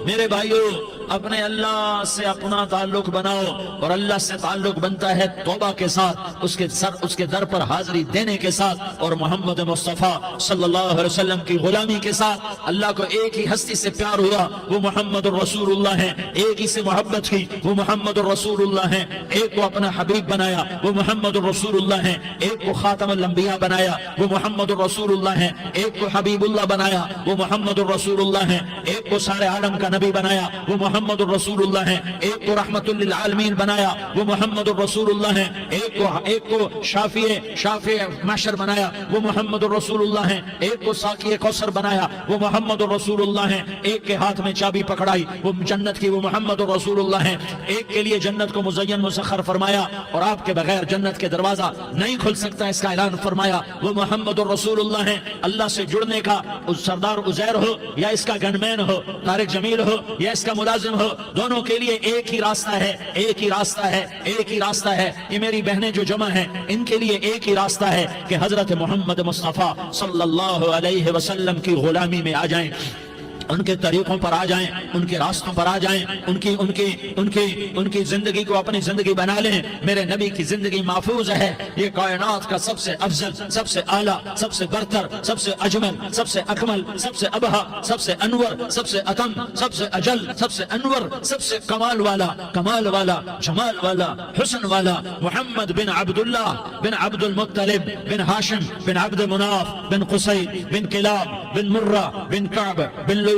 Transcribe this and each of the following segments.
میرے بھائیوں اپنے اللہ سے اپنا تعلق بناؤ، اور اللہ سے تعلق بنتا ہے توبہ کے ساتھ، اس کے در پر حاضری دینے کے ساتھ، اور محمد مصطفیٰ صلی اللہ علیہ وسلم کی غلامی کے ساتھ۔ اللہ کو ایک ہی ہستی سے پیار ہوا، وہ محمد الرسول اللہ ہے، ایک ہی سے محبت کی، وہ محمد الرسول اللہ ہے، ایک کو اپنا حبیب بنایا، وہ محمد الرسول اللہ ہے، ایک کو خاتم الانبیاء بنایا، وہ محمد الرسول اللہ ہے، ایک کو حبیب اللہ بنایا، وہ محمد الرسول اللہ ہے، ایک کو سارے عالم کا نبی بنایا، وہ محمد الرسول اللہ ہے، ایک کو رحمت للعالمین بنایا، وہ محمد الرسول اللہ ہے، ایک کو شافع محشر بنایا، وہ محمد الرسول اللہ ہے، ایک کو ساقی کوثر بنایا، وہ محمد الرسول اللہ ہے، ایک کے ہاتھ میں چابی پکڑائی وہ جنت کی، وہ محمد الرسول اللہ ہے، ایک کے لیے جنت کو مزین مسخر فرمایا، اور آپ کے بغیر جنت کے دروازہ نہیں کھل سکتا اس کا اعلان فرمایا، وہ محمد الرسول اللہ ہے۔ اللہ سے جڑنے کا سردار عزیر ہو یا اس کا گنمین ہو، طارق جمیل ہو یا اس کا ملازم ہو، دونوں کے لیے ایک ہی راستہ ہے، ایک ہی راستہ ہے، ایک ہی راستہ ہے۔ یہ میری بہنیں جو جمع ہیں ان کے لیے ایک ہی راستہ ہے کہ حضرت محمد مصطفیٰ صلی اللہ علیہ وسلم کی غلامی میں آ جائیں، ان کے طریقوں پر آ جائیں، ان کے راستوں پر آ جائیں، ان کی زندگی کو اپنی زندگی بنا لیں۔ میرے نبی کی زندگی محفوظ ہے، یہ کائنات کا سب سے افضل، سب سے اعلیٰ، سب سے برتر، سب سے اجمل، سب سے اکمل، سب سے ابہا، سب سے انور، سب سے اتم، سب سے اجل، سب سے انور، سب سے کمال والا، جمال والا، حسن والا، محمد بن عبداللہ بن عبد المطلب بن ہاشم بن عبد مناف بن قصی بن کلاب بن مرہ بن کعب بن لوی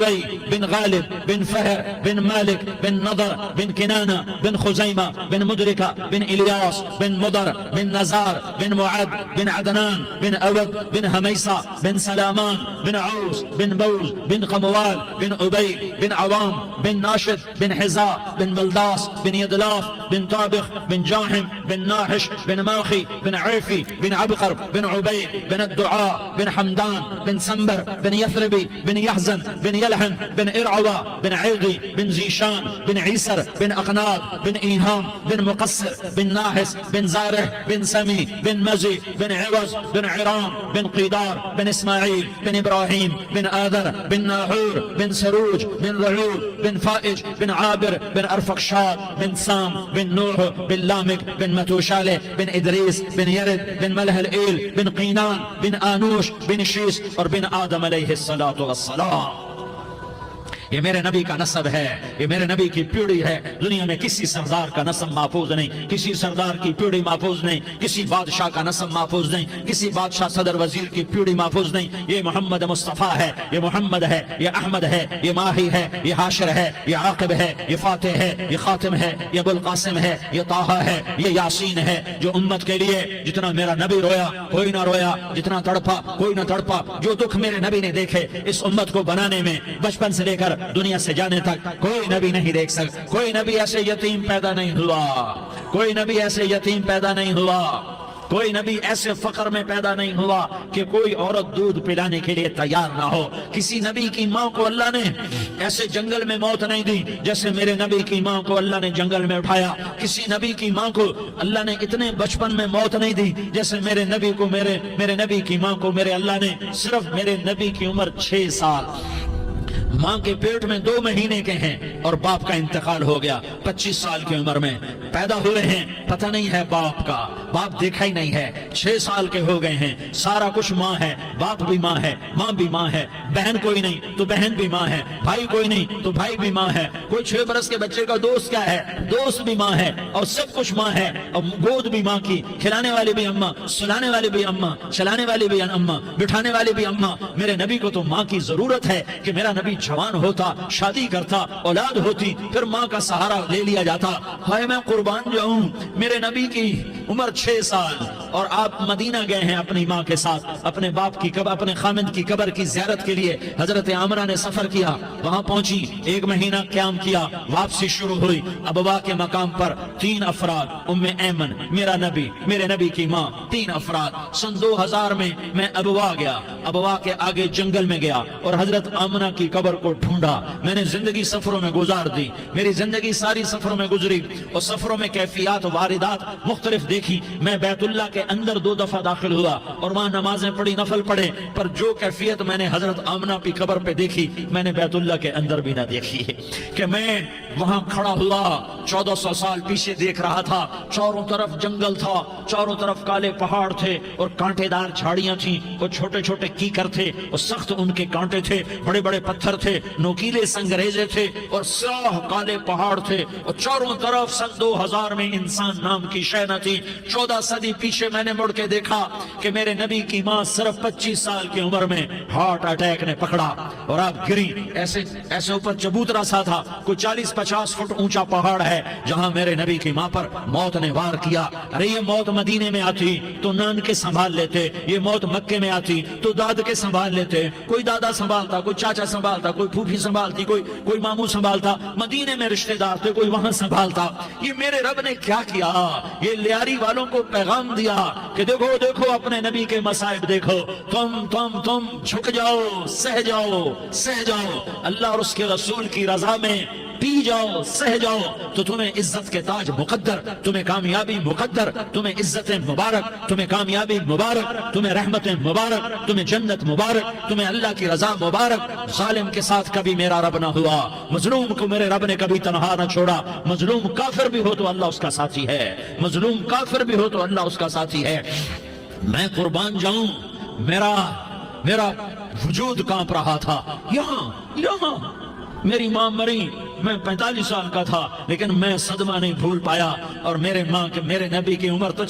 بن غالب بن فہر بن مالک بن نضر بن کنانہ بن خزیمہ بن مدرکہ بن الیاس بن مضر بن نزار بن معد بن عدنان بن اود بن حمیصہ بن سلامان بن عوس بن بوز بن قموال بن ابی بن عوام بن ناشد بن حزا بن بلداس بن یدلاف بن طابخ بن جاحم بن ناحش بن ماخی بن عیفی بن عبقر بن عبی بن الدعاء بن حمدان بن سنبر بن یثربی بن یحزن بن يلحن بن إرعوى بن عيغي بن زيشان بن عيسر بن أقناط بن إيهام بن مقصر بن ناحس بن زارح بن سمي بن مزي بن عوز بن عرام بن قيدار بن إسماعيل بن إبراهيم بن آذر بن ناحور بن سروج بن رعود بن فائج بن عابر بن أرفقشاد بن سام بن نوح بن لامك بن متوشالة بن إدريس بن يرد بن ملح الإيل بن قينان بن آنوش بن شيس اور بن آدم علیہ الصلاة والسلام۔ یہ میرے نبی کا نسب ہے، یہ میرے نبی کی پیڑھی ہے۔ دنیا میں کسی سردار کا نسب محفوظ نہیں، کسی سردار کی پیڑھی محفوظ نہیں، کسی بادشاہ کا نسب محفوظ نہیں، کسی بادشاہ صدر وزیر کی پیڑھی محفوظ نہیں۔ یہ محمد مصطفیٰ ہے، یہ محمد ہے، یہ احمد ہے، یہ ماہی ہے، یہ حاشر ہے، یہ عاقب ہے، یہ فاتح ہے، یہ خاتم ہے، یہ ابو القاسم ہے، یہ طٰہٰ ہے، یہ یاسین ہے۔ جو امت کے لیے جتنا میرا نبی رویا کوئی نہ رویا، جتنا تڑپا کوئی نہ تڑپا، جو دکھ میرے نبی نے دیکھے اس امت کو بنانے میں، بچپن سے لے کر دنیا سے جانے تک کوئی نبی نہیں دیکھ سکتا۔ کوئی نبی ایسے یتیم پیدا نہیں ہوا، کوئی نبی ایسے یتیم پیدا نہیں ہوا، کوئی نبی ایسے فقر میں پیدا نہیں ہوا کہ کوئی عورت دودھ پلانے کے لیے تیار نہ ہو۔ کسی نبی کی ماں کو اللہ نے ایسے جنگل میں موت نہیں دی جیسے میرے نبی کی ماں کو اللہ نے جنگل میں اٹھایا۔ کسی نبی کی ماں کو اللہ نے اتنے بچپن میں موت نہیں دی جیسے میرے نبی کو میرے نبی کی ماں کو میرے اللہ نے صرف میرے نبی کی عمر 6 سال، ماں کے پیٹ میں 2 مہینے کے ہیں اور باپ کا انتقال ہو گیا 25 سال کی عمر میں پیدا ہوئے ہیں، پتہ نہیں ہے باپ کا، باپ دیکھا ہی نہیں ہے، 6 سال کے ہو گئے ہیں، سارا کچھ ماں ہے، باپ بھی ماں ہے، ماں بھی ماں ہے، بہن کوئی نہیں تو بہن بھی ماں ہے، بھائی کوئی نہیں تو بھائی بھی ماں ہے، کوئی 6 برس کے بچے کا دوست کیا ہے، دوست بھی ماں ہے، اور سب کچھ ماں ہے، اور گود بھی ماں کی، کھلانے والی بھی اماں، سلانے والی بھی اماں، چلانے والی بھی اماں، بٹھانے والی بھی اماں۔ میرے نبی کو تو ماں کی ضرورت ہے کہ میرا نبی جوان ہوتا، شادی کرتا، اولاد ہوتی، پھر ماں کا سہارا لے لیا جاتا۔ ہائے میں قربان جاؤں، میرے نبی کی عمر 6 سال اور آپ مدینہ گئے ہیں اپنی ماں کے ساتھ، اپنے باپ کی قبر، اپنے خامد کی قبر کی زیارت کے لیے۔ حضرت عامرہ نے سفر کیا، وہاں پہنچی، 1 مہینہ قیام کیا، واپسی شروع ہوئی۔ ابوا کے مقام پر 3 افراد، ام ایمن، میرا نبی، میرے نبی کی ماں، 3 افراد۔ سن 2000 میں ابوا گیا، ابوا کے آگے جنگل میں گیا اور حضرت آمنہ کی قبر کو ڈھونڈا۔ میں نے زندگی سفروں میں گزار دی، میری زندگی ساری سفروں میں گزری، اور سفروں میں کیفیات واردات مختلف دیکھی۔ میں بیت اللہ کے کے اندر 2 دفعہ داخل ہوا اور وہاں نمازیں پڑھی، نفل پڑھے، پر جو کیفیت میں نے حضرت آمنہ کی قبر پہ دیکھی میں نے بیت اللہ کے اندر بھی نہ دیکھی ہے کہ میں وہاں کھڑا ہوا 1400 سال پیچھے دیکھ رہا تھا، چاروں طرف جنگل تھا، چاروں طرف کالے پہاڑ تھے اور کانٹے دار جھاڑیاں تھیں، اور چھوٹے چھوٹے کیکر تھے اور سخت ان کے کانٹے تھے، بڑے بڑے پتھر تھے، نوکیلے سنگریزے تھے اور سیاہ کالے پہاڑ تھے، اور چاروں طرف سن 2000 میں انسان نام کی شے نہ تھی۔ 14 صدی پیچھے میں نے مڑ کے دیکھا کہ میرے نبی کی ماں صرف 25 سال کی عمر میں ہارٹ اٹیک نے پکڑا اور آپ گری، ایسے اوپر چبوترا سا تھا، کوئی 40-50 فٹ اونچا پہاڑ ہے جہاں میرے نبی کی ماں پر موت نے وار کیا۔ ارے یہ موت مدینے میں آتی تو نان کے سنبھال لیتے، یہ موت مکے میں آتی تو داد کے سنبھال لیتے، کوئی دادا سنبھالتا، کوئی چاچا سنبھالتا، کوئی پھوپھی سنبھالتی، کوئی ماموں سنبھالتا، مدینے میں رشتہ دار تھے کوئی وہاں سنبھالتا۔ یہ میرے رب نے کیا کیا؟ یہ لیاری والوں کو پیغام دیا کہ دیکھو دیکھو اپنے نبی کے مصائب دیکھو، تم جھک جاؤ، سہ جاؤ اللہ اور اس کے رسول کی رضا میں پی جاؤ، سہ جاؤ تو تمہیں عزت کے تاج مقدر، تمہیں کامیابی مقدر، تمہیں عزت مبارک، تمہیں کامیابی مبارک، تمہیں رحمت مبارک، تمہیں جنت مبارک، تمہیں اللہ کی رضا مبارک۔ ظالم کے ساتھ کبھی میرا رب نہ ہوا، مظلوم کو میرے رب نے کبھی تنہا نہ چھوڑا۔ مظلوم کافر بھی ہو تو اللہ اس کا ساتھی ہے، مظلوم کافر بھی ہو تو اللہ اس کا ساتھی ہے۔ میں قربان جاؤں، میرا وجود کانپ رہا تھا۔ یہاں میری ماں مری، میں 45 سال کا تھا، لیکن میں صدمہ نہیں بھول پایا، اور میرے نبی کی عمر تو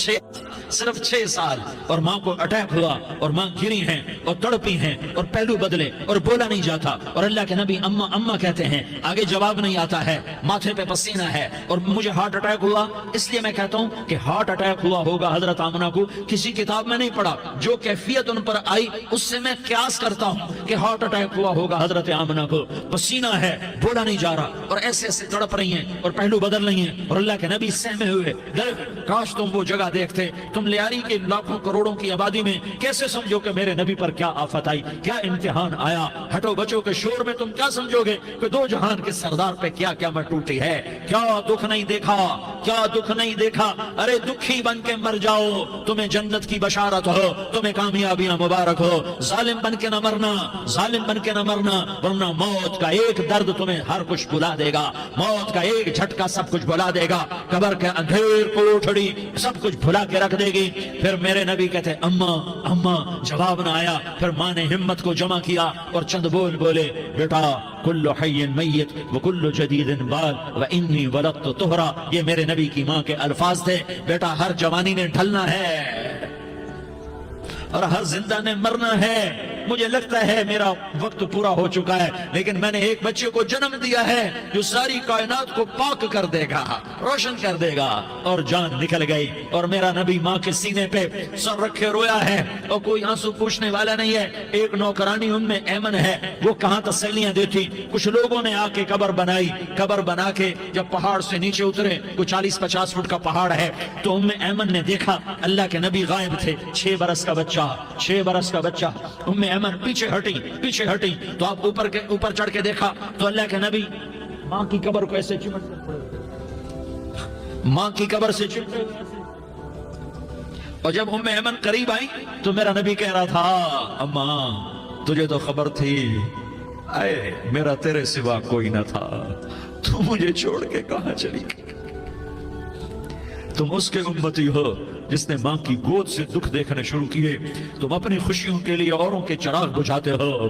صرف 6 سال، اور ماں کو اٹیک ہوا اور ماں گری ہیں اور تڑپی ہیں اور پہلو بدلے اور بولا نہیں جاتا، اور اللہ کے نبی اماں کہتے ہیں، آگے جواب نہیں آتا ہے، ماتھے پہ پسینہ ہے، اور مجھے ہارٹ اٹیک ہوا۔ اس لیے میں کہتا ہوں کہ ہارٹ اٹیک ہوا ہوگا حضرت آمنہ کو، کسی کتاب میں نہیں پڑھا، جو کیفیت ان پر آئی اس سے میں قیاس کرتا ہوں کہ ہارٹ اٹیک ہوا ہوگا حضرت آمنہ کو، پسینہ ہے، بولا نہیں جا رہا، اور ایسے تڑپ رہی ہیں اور پہلو بدل رہی ہیں، اور اللہ کے نبی سہمے ہوئے، کاش تم وہ جگہ دیکھتے، تم لیاری کے لاکھوں کروڑوں کی آبادی میں کیسے سمجھو کہ میرے نبی پر کیا آفت آئی، کیا امتحان آیا۔ ہٹو بچوں کے شور میں تم کیا سمجھو گے کہ 2 جہان کے سردار پہ کیا قیامت ٹوٹی ہے، کیا دکھ نہیں دیکھا۔ ارے دکھی بن کے مر جاؤ، تمہیں جنت کی بشارت ہو، تمہیں کامیابیاں مبارک ہو۔ ظالم بن کے نہ مرنا، ورنہ موت کا ایک درد تمہیں ہر کچھ بلا دے گا، موت کا ایک جھٹکا سب کچھ بلا دے گا، قبر کے اندھیر کوٹھڑی سب کچھ بھلا کے رکھ دے گی۔ پھر میرے نبی کہتے اماں، جواب نہ آیا۔ پھر ماں نے ہمت کو جمع کیا اور چند بولے، بیٹا کل حی میت وکل جدید بال وانی ولدت طہرا۔ یہ میرے نبی کی ماں کے الفاظ تھے، بیٹا ہر جوانی نے ڈھلنا ہے اور ہر زندہ نے مرنا ہے۔ مجھے لگتا ہے میرا وقت پورا ہو چکا ہے، لیکن میں نے ایک بچے کو جنم دیا ہے جو ساری کائنات کو پاک کر دے گا، روشن کر دے گا۔ اور جان نکل گئی، اور میرا نبی ماں کے سینے پہ سر رکھے رویا ہے، اور کوئی آنسو پوچھنے والا نہیں ہے۔ ایک نوکرانی ایمن ہے، وہ کہاں تسلیاں دیتی۔ کچھ لوگوں نے آ کے قبر بنا کے جب پہاڑ سے نیچے اترے، کوئی 40-50 فٹ کا پہاڑ ہے، تو ایمن نے دیکھا اللہ کے نبی غائب تھے، 6 برس کا بچہ۔ ایمن پیچھے ہٹی تو آپ اوپر چڑھ کے دیکھا تو اللہ کے نبی ماں کی قبر کو ایسے چمٹ پڑے، ماں کی قبر سے چمٹے۔ اور جب ایمن قریب آئی تو میرا نبی کہہ رہا تھا، اماں تجھے تو خبر تھی، اے میرا تیرے سوا کوئی نہ تھا، تو مجھے چھوڑ کے کہاں چلی گئی؟ تم اس کے امتی ہو جس نے ماں کی گود سے دکھ دیکھنے شروع کیے۔ تم اپنی خوشیوں کے لیے اوروں کے چراغ بجھاتے ہو،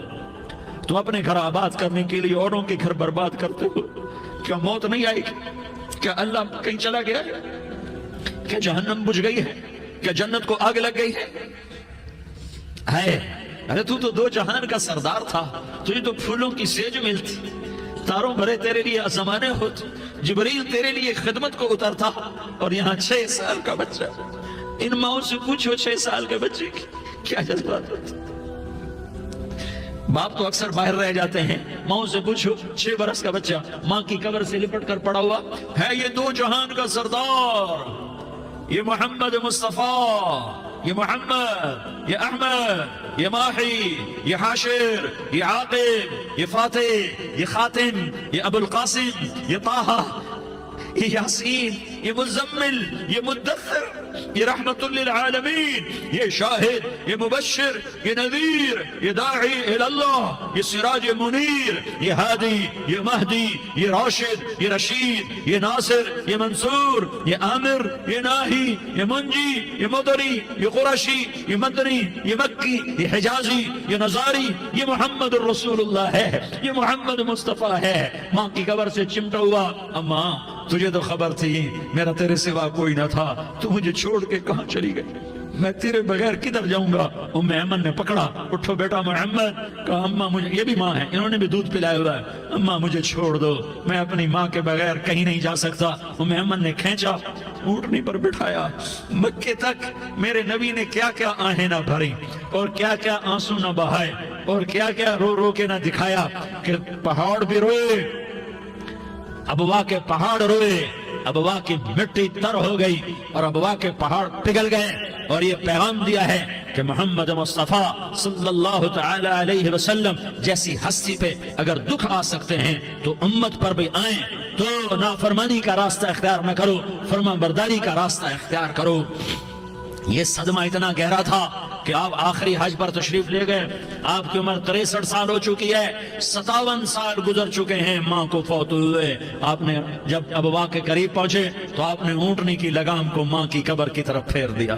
تم اپنے گھر آباد کرنے کے لیے اوروں کے گھر برباد کرتے ہو۔ کیا موت نہیں آئی؟ کیا اللہ کہیں چلا گیا؟ کیا جہنم بجھ گئی ہے؟ کیا جنت کو آگ لگ گئی ہے؟ ارے تو 2 جہان کا سردار تھا، تجھے تو پھولوں کی سیج ملتی، تاروں بھرے تیرے لیے آسمانے ہوتے، جبریل تیرے لیے خدمت کو اترتا، اور یہاں 6 سال کا بچہ۔ ان ماؤں سے پوچھو 6 سال کے بچے کی کیا جذبات ہوتے۔ باپ تو اکثر باہر رہ جاتے ہیں، ماؤں سے پوچھو 6 برس کا بچہ ماں کی قبر سے لپٹ کر پڑا ہوا ہے۔ یہ 2 جہان کا سردار، یہ محمد مصطفیٰ، یہ محمد، یہ احمد، یہ ماہی، یہ حاشر، یہ عاقب، یہ فاتح، یہ خاتم، یہ ابو القاسم، یہ طہ، یہ یاسین، یہ مزمل، یہ مدثر، یہ رحمت للعالمین، یہ شاہد، یہ مبشر، یہ نذیر، یہ داعی اللہ، یہ سراج منیر، یہ ہادی، یہ مہدی، یہ راشد، یہ رشید، یہ ناصر، یہ منصور، یہ عامر، یہ ناہی، یہ منجی، یہ مدری، یہ قرشی، یہ مدنی، یہ مکی، یہ حجازی، یہ نظاری، یہ محمد الرسول اللہ ہے، یہ محمد مصطفیٰ ہے۔ ماں کی قبر سے چمٹا ہوا، اماں تجھے تو خبر تھی میرا تیرے سوا کوئی نہ تھا، تو مجھے چھوڑ کے کہاں چلی گئی، میں تیرے بغیر کدھر جاؤں گا؟ ام ایمن نے پکڑا، اٹھو بیٹا محمد، کہا اماں مجھے، یہ بھی ماں ہے، انہوں نے بھی دودھ پلایا ہوا ہے، اماں مجھے چھوڑ دو، میں اپنی ماں کے بغیر کہیں نہیں جا سکتا۔ ام ایمن نے کھینچا، اونٹنی پر بٹھایا، مکے تک میرے نبی نے کیا کیا آہیں نہ بھری اور کیا کیا آنسو نہ بہائے اور کیا کیا رو رو کے نہ دکھایا کہ پہاڑ بھی روئے، ابوا کے پہاڑ روئے، ابوا کی مٹی تر ہو گئی اور ابوا کے پہاڑ پگھل گئے، اور یہ پیغام دیا ہے کہ محمد مصطفیٰ صلی اللہ تعالی علیہ وسلم جیسی ہستی پہ اگر دکھ آ سکتے ہیں تو امت پر بھی آئیں، تو نافرمانی کا راستہ اختیار نہ کرو، فرما برداری کا راستہ اختیار کرو۔ یہ صدمہ اتنا گہرا تھا کہ آپ آخری حج پر تشریف لے گئے، آپ کی عمر 63 سال ہو چکی ہے، 57 سال گزر چکے ہیں ماں کو فوت ہوئے۔ آپ نے جب ابوا کے قریب پہنچے تو آپ نے اونٹنی کی لگام کو ماں کی قبر کی طرف پھیر دیا۔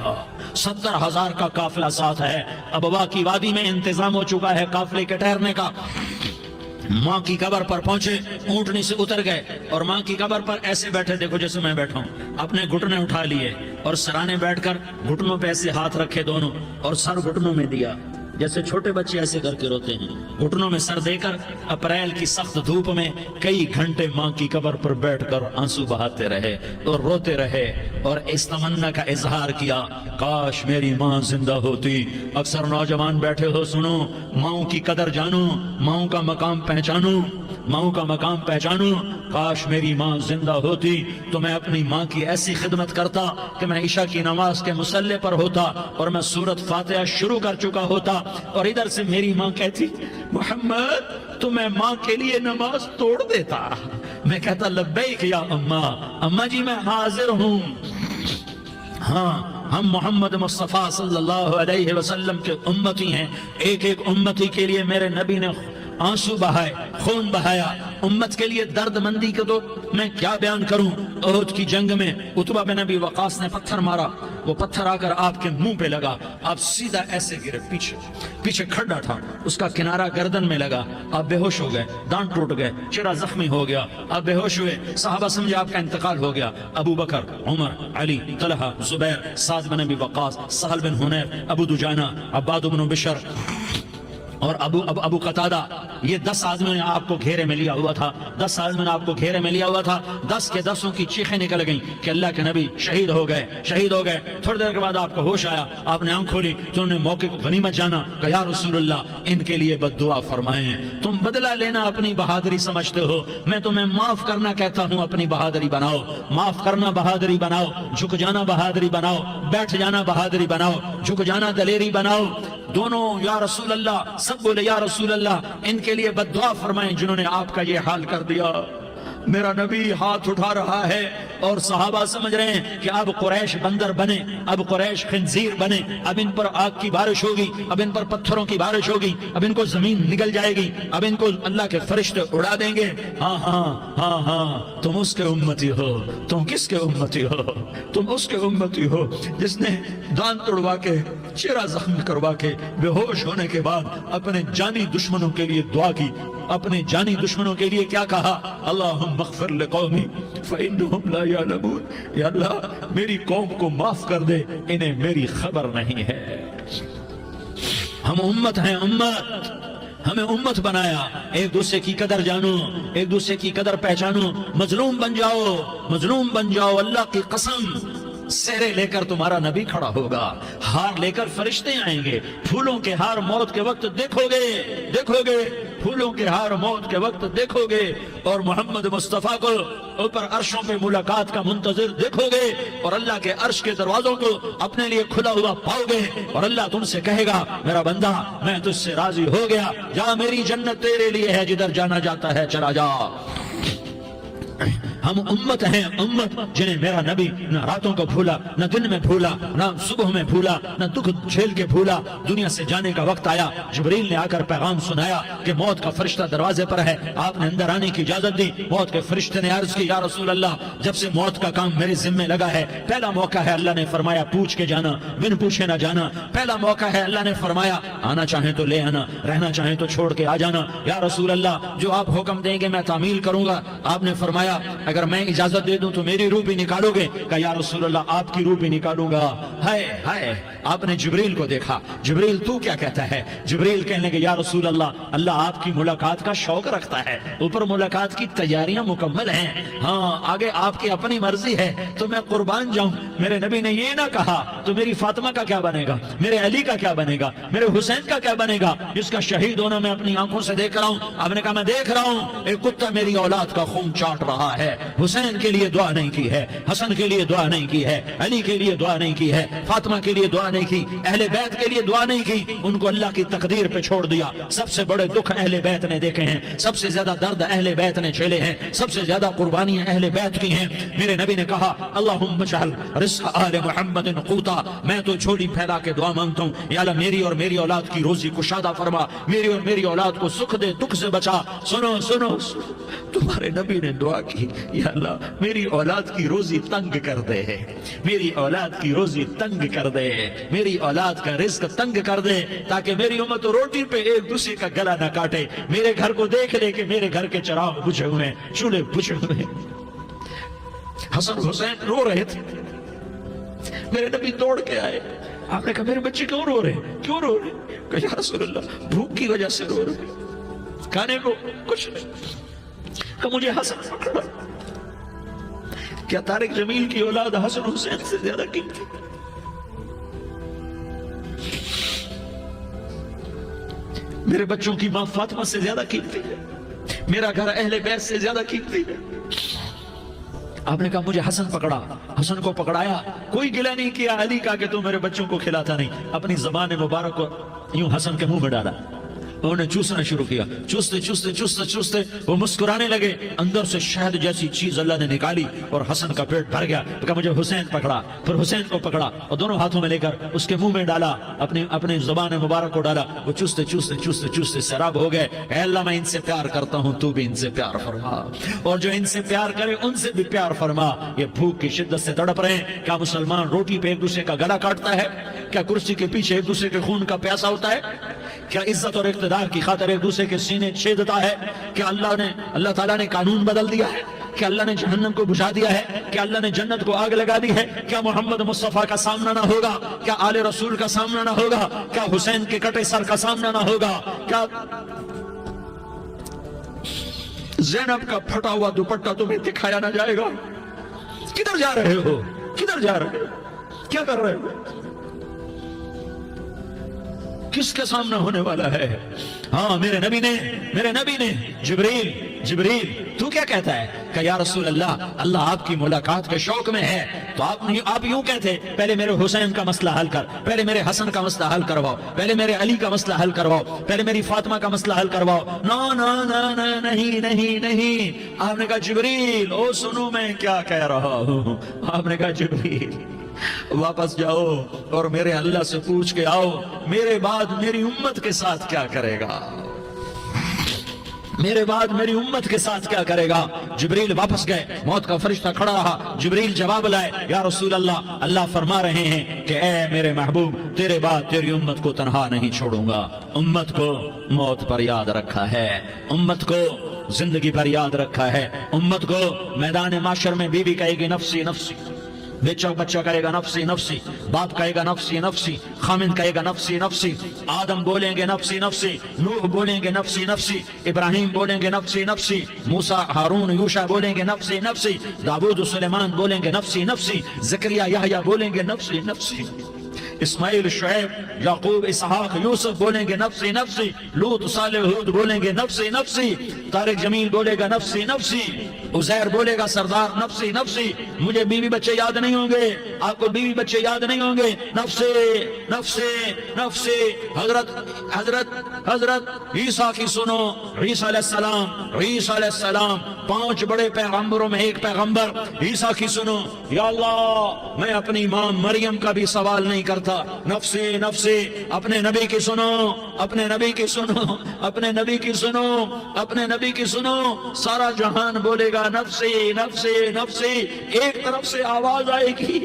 70,000 کا قافلہ ساتھ ہے، ابوا کی وادی میں انتظام ہو چکا ہے قافلے کے ٹھہرنے کا۔ ماں کی قبر پر پہنچے، اونٹنی سے اتر گئے اور ماں کی قبر پر ایسے بیٹھے، دیکھو جیسے میں بیٹھا ہوں، اپنے گھٹنے اٹھا لیے اور سرانے بیٹھ کر گھٹنوں پہ ایسے ہاتھ رکھے دونوں اور سر گھٹنوں میں دیا، جیسے چھوٹے بچے ایسے کر کے روتے ہیں، گھٹنوں میں سر دے کر اپریل کی سخت دھوپ میں کئی گھنٹے ماں کی قبر پر بیٹھ کر آنسو بہاتے رہے اور روتے رہے اور اس تمنا کا اظہار کیا، کاش میری ماں زندہ ہوتی۔ اکثر نوجوان بیٹھے ہو، سنو، ماں کی قدر جانو، ماں کا مقام پہچانو، ماں کا مقام پہچانو۔ کاش میری ماں زندہ ہوتی تو میں اپنی ماں کی ایسی خدمت کرتا کہ میں عشاء کی نماز کے مصلے پر ہوتا اور میں سورۃ فاتحہ شروع کر چکا ہوتا اور ادھر سے میری ماں کہتی محمد تو میں ماں کے لیے نماز توڑ دیتا، میں کہتا لبیک یا اماں، اماں جی میں حاضر ہوں۔ ہاں، ہم محمد مصطفیٰ صلی اللہ علیہ وسلم کے امتی ہیں، ایک ایک امتی کے لیے میرے نبی نے آنسو بہائے، خون بہایا، امت کے لیے درد مندی کے تو میں کیا بیان کروں۔ احد کی جنگ میں عتبہ بن ابی وقاص نے پتھر مارا، وہ پتھر آ کر آپ کے منہ پہ لگا، آپ سیدھا ایسے گرے، پیچھے کھڈا تھا، اس کا کنارہ گردن میں لگا، آپ بے ہوش ہو گئے، دانت ٹوٹ گئے، چہرہ زخمی ہو گیا، آپ بے ہوش ہوئے، صحابہ سمجھے آپ کا انتقال ہو گیا۔ ابو بکر، عمر، علی، طلحہ، زبیر، سعد بن ابی وقاص، سہل بن حنیف، ابو دجانہ، عباد بن بشر اور ابو قتادہ، یہ 10 آدمیوں نے آپ کو گھیرے میں لیا ہوا تھا، 10 آدمیوں نے آپ کو گھیرے میں لیا ہوا تھا، 10 کے 10 کی چیخیں نکل گئیں کہ اللہ کے نبی شہید ہو گئے، شہید ہو گئے۔ تھوڑی دیر کے بعد آپ کو ہوش آیا، آپ نے آنکھ کھولی تو انہوں نے موقع کو غنیمت جانا کہ یا رسول اللہ ان کے لیے بد دعا فرمائیں، تم بدلہ لینا اپنی بہادری سمجھتے ہو، میں تمہیں معاف کرنا کہتا ہوں، اپنی بہادری بناؤ، معاف کرنا بہادری بناؤ، جھک جانا بہادری بناؤ، بیٹھ جانا بہادری بناؤ، جھک جانا دلیری بناؤ۔ دونوں یا رسول اللہ، سب بولے یا رسول اللہ، ان کے لیے بد دعا فرمائیں جنہوں نے آپ کا یہ حال کر دیا۔ میرا نبی ہاتھ اٹھا رہا ہے اور صحابہ سمجھ رہے ہیں کہ اب قریش بندر بنے، اب قریش خنزیر بنے، اب ان پر آگ کی بارش ہوگی، اب ان پر پتھروں کی بارش ہوگی، اب ان کو زمین نگل جائے گی، اب ان کو اللہ کے فرشتے اڑا دیں گے۔ ہاں ہاں ہاں ہاں، تم اس کے امتی ہو، تم کس کے امتی ہو؟ تم اس کے امتی ہو جس نے دان توڑوا کے، چہرہ زخمی کروا کے، بے ہوش ہونے کے بعد اپنے جانی دشمنوں کے لیے دعا کی، اپنے جانی دشمنوں کے لیے کیا کہا؟ اللہم اغفر لقومی فإنہم لا یعلمون، یا اللہ میری قوم کو معاف کر دے، انہیں میری خبر نہیں ہے۔ ہم امت ہیں، امت، ہمیں امت بنایا، ایک دوسرے کی قدر جانو، ایک دوسرے کی قدر پہچانو، مظلوم بن جاؤ، مظلوم بن جاؤ، اللہ کی قسم سہرے لے کر تمہارا نبی کھڑا ہوگا، ہار لے کر فرشتے آئیں گے، پھولوں کے ہار موت کے وقت دیکھو گے، پھولوں کے ہار موت کے وقت دیکھو گے، اور محمد مصطفیٰ کو اوپر عرشوں پہ ملاقات کا منتظر دیکھو گے، اور اللہ کے عرش کے دروازوں کو اپنے لیے کھلا ہوا پاؤ گے، اور اللہ تم سے کہے گا میرا بندہ میں تجھ سے راضی ہو گیا، جا میری جنت تیرے لیے ہے، جدھر جانا جاتا ہے چلا جا۔ ہم امت ہیں، امت جنہیں میرا نبی نہ راتوں کو بھولا، نہ دن میں بھولا، نہ صبح میں بھولا، نہ دکھ جھیل کے بھولا۔ دنیا سے جانے کا وقت آیا، جبریل نے آ کر پیغام سنایا کہ موت کا فرشتہ دروازے پر ہے، آپ نے اندر آنے کی اجازت دی۔ موت کے فرشتے نے عرض کی یا رسول اللہ جب سے موت کا کام میرے ذمہ لگا ہے پہلا موقع ہے، اللہ نے فرمایا پوچھ کے جانا، بن پوچھے نہ جانا، پہلا موقع ہے، اللہ نے فرمایا آنا چاہیں تو لے آنا، رہنا چاہیں تو چھوڑ کے آ جانا۔ یا رسول اللہ جو آپ حکم دیں گے میں تعمیل کروں گا۔ آپ نے فرمایا اگر میں اجازت دے دوں تو میری روح بھی نکالو گے؟ کہا یا رسول اللہ آپ کی روح بھی نکالوں گا۔ ہائے آپ نے جبریل کو دیکھا، جبریل تو کیا کہتا ہے؟ جبریل کہنے لگے یا رسول اللہ آپ کی ملاقات کا شوق رکھتا ہے، اوپر ملاقات کی تیاریاں مکمل ہیں، ہاں آگے آپ کی اپنی مرضی ہے تو میں قربان جاؤں۔ میرے نبی نے یہ نہ کہا تو میری فاطمہ کا کیا بنے گا، میرے علی کا کیا بنے گا، میرے حسین کا کیا بنے گا جس کا شہید ہونا میں اپنی آنکھوں سے دیکھ رہا ہوں۔ آپ نے کہا میں دیکھ رہا ہوں ایک کتا میری اولاد کا خون چاٹ رہا ہے، حسین کے لیے دعا نہیں کی ہے، حسن کے لیے دعا نہیں کی ہے، علی کے لیے دعا نہیں کی ہے، فاطمہ کے لیے دعا نہیں کی، اہل بیت کے لیے دعا نہیں کی، ان کو اللہ کی تقدیر پہ چھوڑ دیا۔ سب سے بڑے دکھ اہل بیت نے دیکھے ہیں، سب سے زیادہ درد اہل بیت نے جھیلے ہیں، سب سے زیادہ قربانیاں اہل بیت کی ہیں۔ میرے نبی نے کہا اللہم اجعل رزق آل محمد قوتا، میں تو جھولی پھیلا کے دعا مانگتا ہوں یا اللہ میری اور میری اولاد کی روزی کشادہ فرما، میری اور میری اولاد کو سکھ دے، دکھ سے بچا۔ سنو تمہارے نبی نے دعا کی یا اللہ میری اولاد کی روزی تنگ کر دے، میری اولاد کی روزی تنگ کر دے، میری اولاد کا رزق تنگ کر دے تاکہ میری امت روٹی پہ ایک دوسرے کا گلا نہ کاٹے، میرے گھر کو دیکھ لے کہ میرے گھر کے چراغ بجھے ہوئے ہیں، چولہے بجھے ہوئے ہیں۔ حسن حسین رو رہے تھے، میرے نبی دوڑ کے آئے، آپ نے کہا میرے بچے کیوں رو رہے کیوں رو رہے؟ کہا یا رسول اللہ بھوک کی وجہ سے رو رہے، کھانے کو کچھ نہیں۔ کہ مجھے حسن پکڑا، کیا طارق جمیل کی اولاد حسن حسین سے زیادہ قیمتی؟ میرے بچوں کی ماں فاطمہ سے زیادہ قیمتی ہے، میرا گھر اہل بیت سے زیادہ قیمتی ہے۔ آپ نے کہا مجھے حسن پکڑا، حسن کو پکڑایا، کوئی گلہ نہیں کیا علی کا کہ تو میرے بچوں کو کھلاتا نہیں، اپنی زبان مبارک کو یوں حسن کے منہ میں ڈالا، انہوں نے چوسنا شروع کیا، چوستے چوستے چوستے چوستے وہ مسکرانے لگے، اندر سے شہد جیسی چیز اللہ نے نکالی اور حسن کا پیٹ بھر گیا۔ کہا مجھے حسین پکڑا، پھر حسین کو پکڑا اور دونوں ہاتھوں میں لے کر اس کے منہ میں ڈالا، اپنے زبان مبارک کو ڈالا، وہ چوستے چوستے چوستے چوستے سیراب ہو گئے۔ اے اللہ میں ان سے پیار کرتا ہوں، تو بھی ان سے پیار فرما، اور جو ان سے پیار کرے ان سے بھی پیار فرما۔ یہ بھوک کی شدت سے تڑپ رہے ہیں، کیا مسلمان روٹی پہ ایک دوسرے کا گلا کاٹتا ہے؟ کیا کرسی کے پیچھے ایک دوسرے کے خون کا پیاسا ہوتا ہے؟ کیا عزت اور اقتدار کی خاطر ایک دوسرے کے سینے چھیدتا ہے؟ کیا اللہ تعالیٰ نے قانون بدل دیا ہے؟ کیا اللہ نے جہنم کو بجھا دیا ہے؟ کیا اللہ نے جنت کو آگ لگا دی ہے؟ کیا محمد مصطفیٰ کا سامنا نہ ہوگا؟ کیا آل رسول کا سامنا نہ ہوگا؟ کیا حسین کے کٹے سر کا سامنا نہ ہوگا؟ کیا زینب کا پھٹا ہوا دوپٹہ تمہیں دکھایا نہ جائے گا؟ کدھر جا رہے ہو؟ کدھر جا رہے ہو؟ کیا کر رہے ہو؟ کس کے سامنا ہونے والا ہے؟ ہاں میرے نبی نے جبریل تو کیا کہتا ہے؟ کہ یا رسول اللہ آپ کی ملاقات کے شوق میں ہے، تو آپ یوں کہتے پہلے میرے حسین کا مسئلہ حل کر، پہلے میرے حسن کا مسئلہ حل کرواؤ، پہلے میرے علی کا مسئلہ حل کرواؤ، پہلے میری فاطمہ کا مسئلہ حل کرواؤ۔ نہیں۔ آپ نے کہا جبریل او سنو میں کیا کہہ رہا ہوں۔ آپ نے کہا جبریل واپس جاؤ اور میرے اللہ سے پوچھ کے آؤ میرے بعد میری امت کے ساتھ کیا کرے گا، میرے بعد میری امت کے ساتھ کیا کرے گا۔ جبریل واپس گئے، موت کا فرشتہ کھڑا رہا، جبریل جواب لائے یا رسول اللہ فرما رہے ہیں کہ اے میرے محبوب تیرے بعد تیری امت کو تنہا نہیں چھوڑوں گا، امت کو موت پر یاد رکھا ہے، امت کو زندگی پر یاد رکھا ہے، امت کو میدان معاشر میں بیوی کہے گی نفسی نفسی، بچہ کہے گا نفسی نفسی، باپ کہے گا نفسی نفسی، خامن کہے گا نفسی نفسی، آدم بولیں گے نفسی نفسی، نوح بولیں گے نفسی نفسی، ابراہیم بولیں گے نفسی نفسی، موسیٰ ہارون یوشع بولیں گے نفسی نفسی، داؤد سلیمان بولیں گے نفسی نفسی، زکریا یحییٰ بولیں گے نفسی نفسی۔ اسماعیل شعیب یعقوب اسحاق یوسف بولیں گے نفسی نفسی، لوط صالح ہود بولیں گے نفسی نفسی، طارق جمیل بولے گا نفسی نفسی، عزیر بولے گا سردار نفسی نفسی، مجھے بیوی بچے یاد نہیں ہوں گے، آپ کو بیوی بچے یاد نہیں ہوں گے، نفسی نفسی نفسی۔ حضرت عیسیٰ کی سنو، عیسیٰ علیہ السلام، عیسیٰ علیہ السلام 5 بڑے پیغمبروں میں ایک پیغمبر، عیسیٰ کی سنو، یا اللہ میں اپنی ماں مریم کا بھی سوال نہیں کرتا، نفسی نفسی۔ اپنے نبی کی سنو، اپنے نبی کی سنو، اپنے نبی کی سنو، اپنے نبی کی سنو، سارا جہان بولے گا نفسی نفسی نفسی۔ ایک طرف سے آواز آئے گی،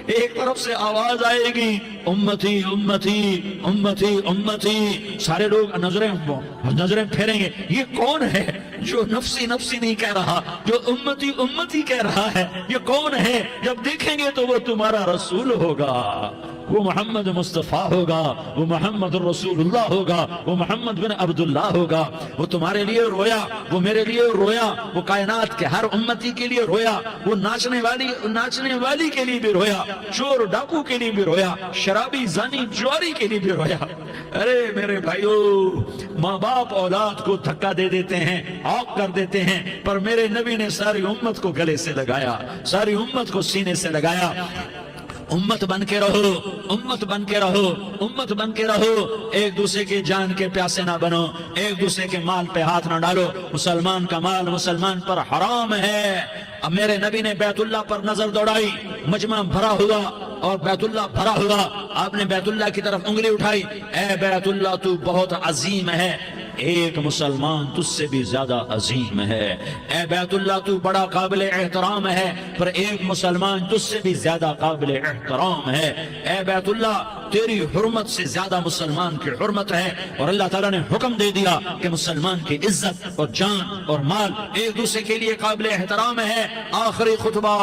ایک طرف سے آواز آئے گی، امتی امتی امتی امتی۔ سارے لوگ نظریں پھیریں گے، یہ کون ہے جو نفسی نفسی نہیں کہہ رہا، جو امتی امتی کہہ رہا ہے، یہ کون ہے؟ جب دیکھیں گے تو وہ تمہارا رسول ہوگا، وہ محمد مصطفیٰ ہوگا، وہ محمد رسول اللہ ہوگا، وہ محمد بن عبداللہ ہوگا۔ وہ تمہارے لیے رویا، وہ میرے لیے رویا، وہ کائنات کے ہر امتی کے لیے رویا، وہ ناچنے والی کے لیے بھی رویا، چور ڈاکو کے لیے بھی رویا، شرابی زانی جواری کے لیے بھی رویا۔ ارے میرے بھائیو، ماں باپ اولاد کو دھکا دے دیتے ہیں، عاق کر دیتے ہیں، پر میرے نبی نے ساری امت کو گلے سے لگایا، ساری امت کو سینے سے لگایا۔ امت بن کے رہو، امت بن کے رہو، امت بن کے رہو، ایک دوسرے کی جان کے پیاسے نہ بنو، ایک دوسرے کے مال پہ ہاتھ نہ ڈالو۔ مسلمان کا مال مسلمان پر حرام ہے۔ اب میرے نبی نے بیت اللہ پر نظر دوڑائی، مجمع بھرا ہوا اور بیت اللہ بھرا ہوا، آپ نے بیت اللہ کی طرف انگلی اٹھائی، اے بیت اللہ تو بہت عظیم ہے، ایک مسلمان تجھ سے بھی زیادہ عظیم ہے، اے بیت اللہ تو بڑا قابل احترام ہے، پر ایک مسلمان تجھ سے بھی زیادہ قابل احترام ہے، اے بیت اللہ تیری حرمت سے زیادہ مسلمان کی حرمت ہے۔ اور اللہ تعالیٰ نے حکم دے دیا کہ مسلمان کی عزت اور جان اور مال ایک دوسرے کے لیے قابل احترام ہے۔ آخری خطبہ،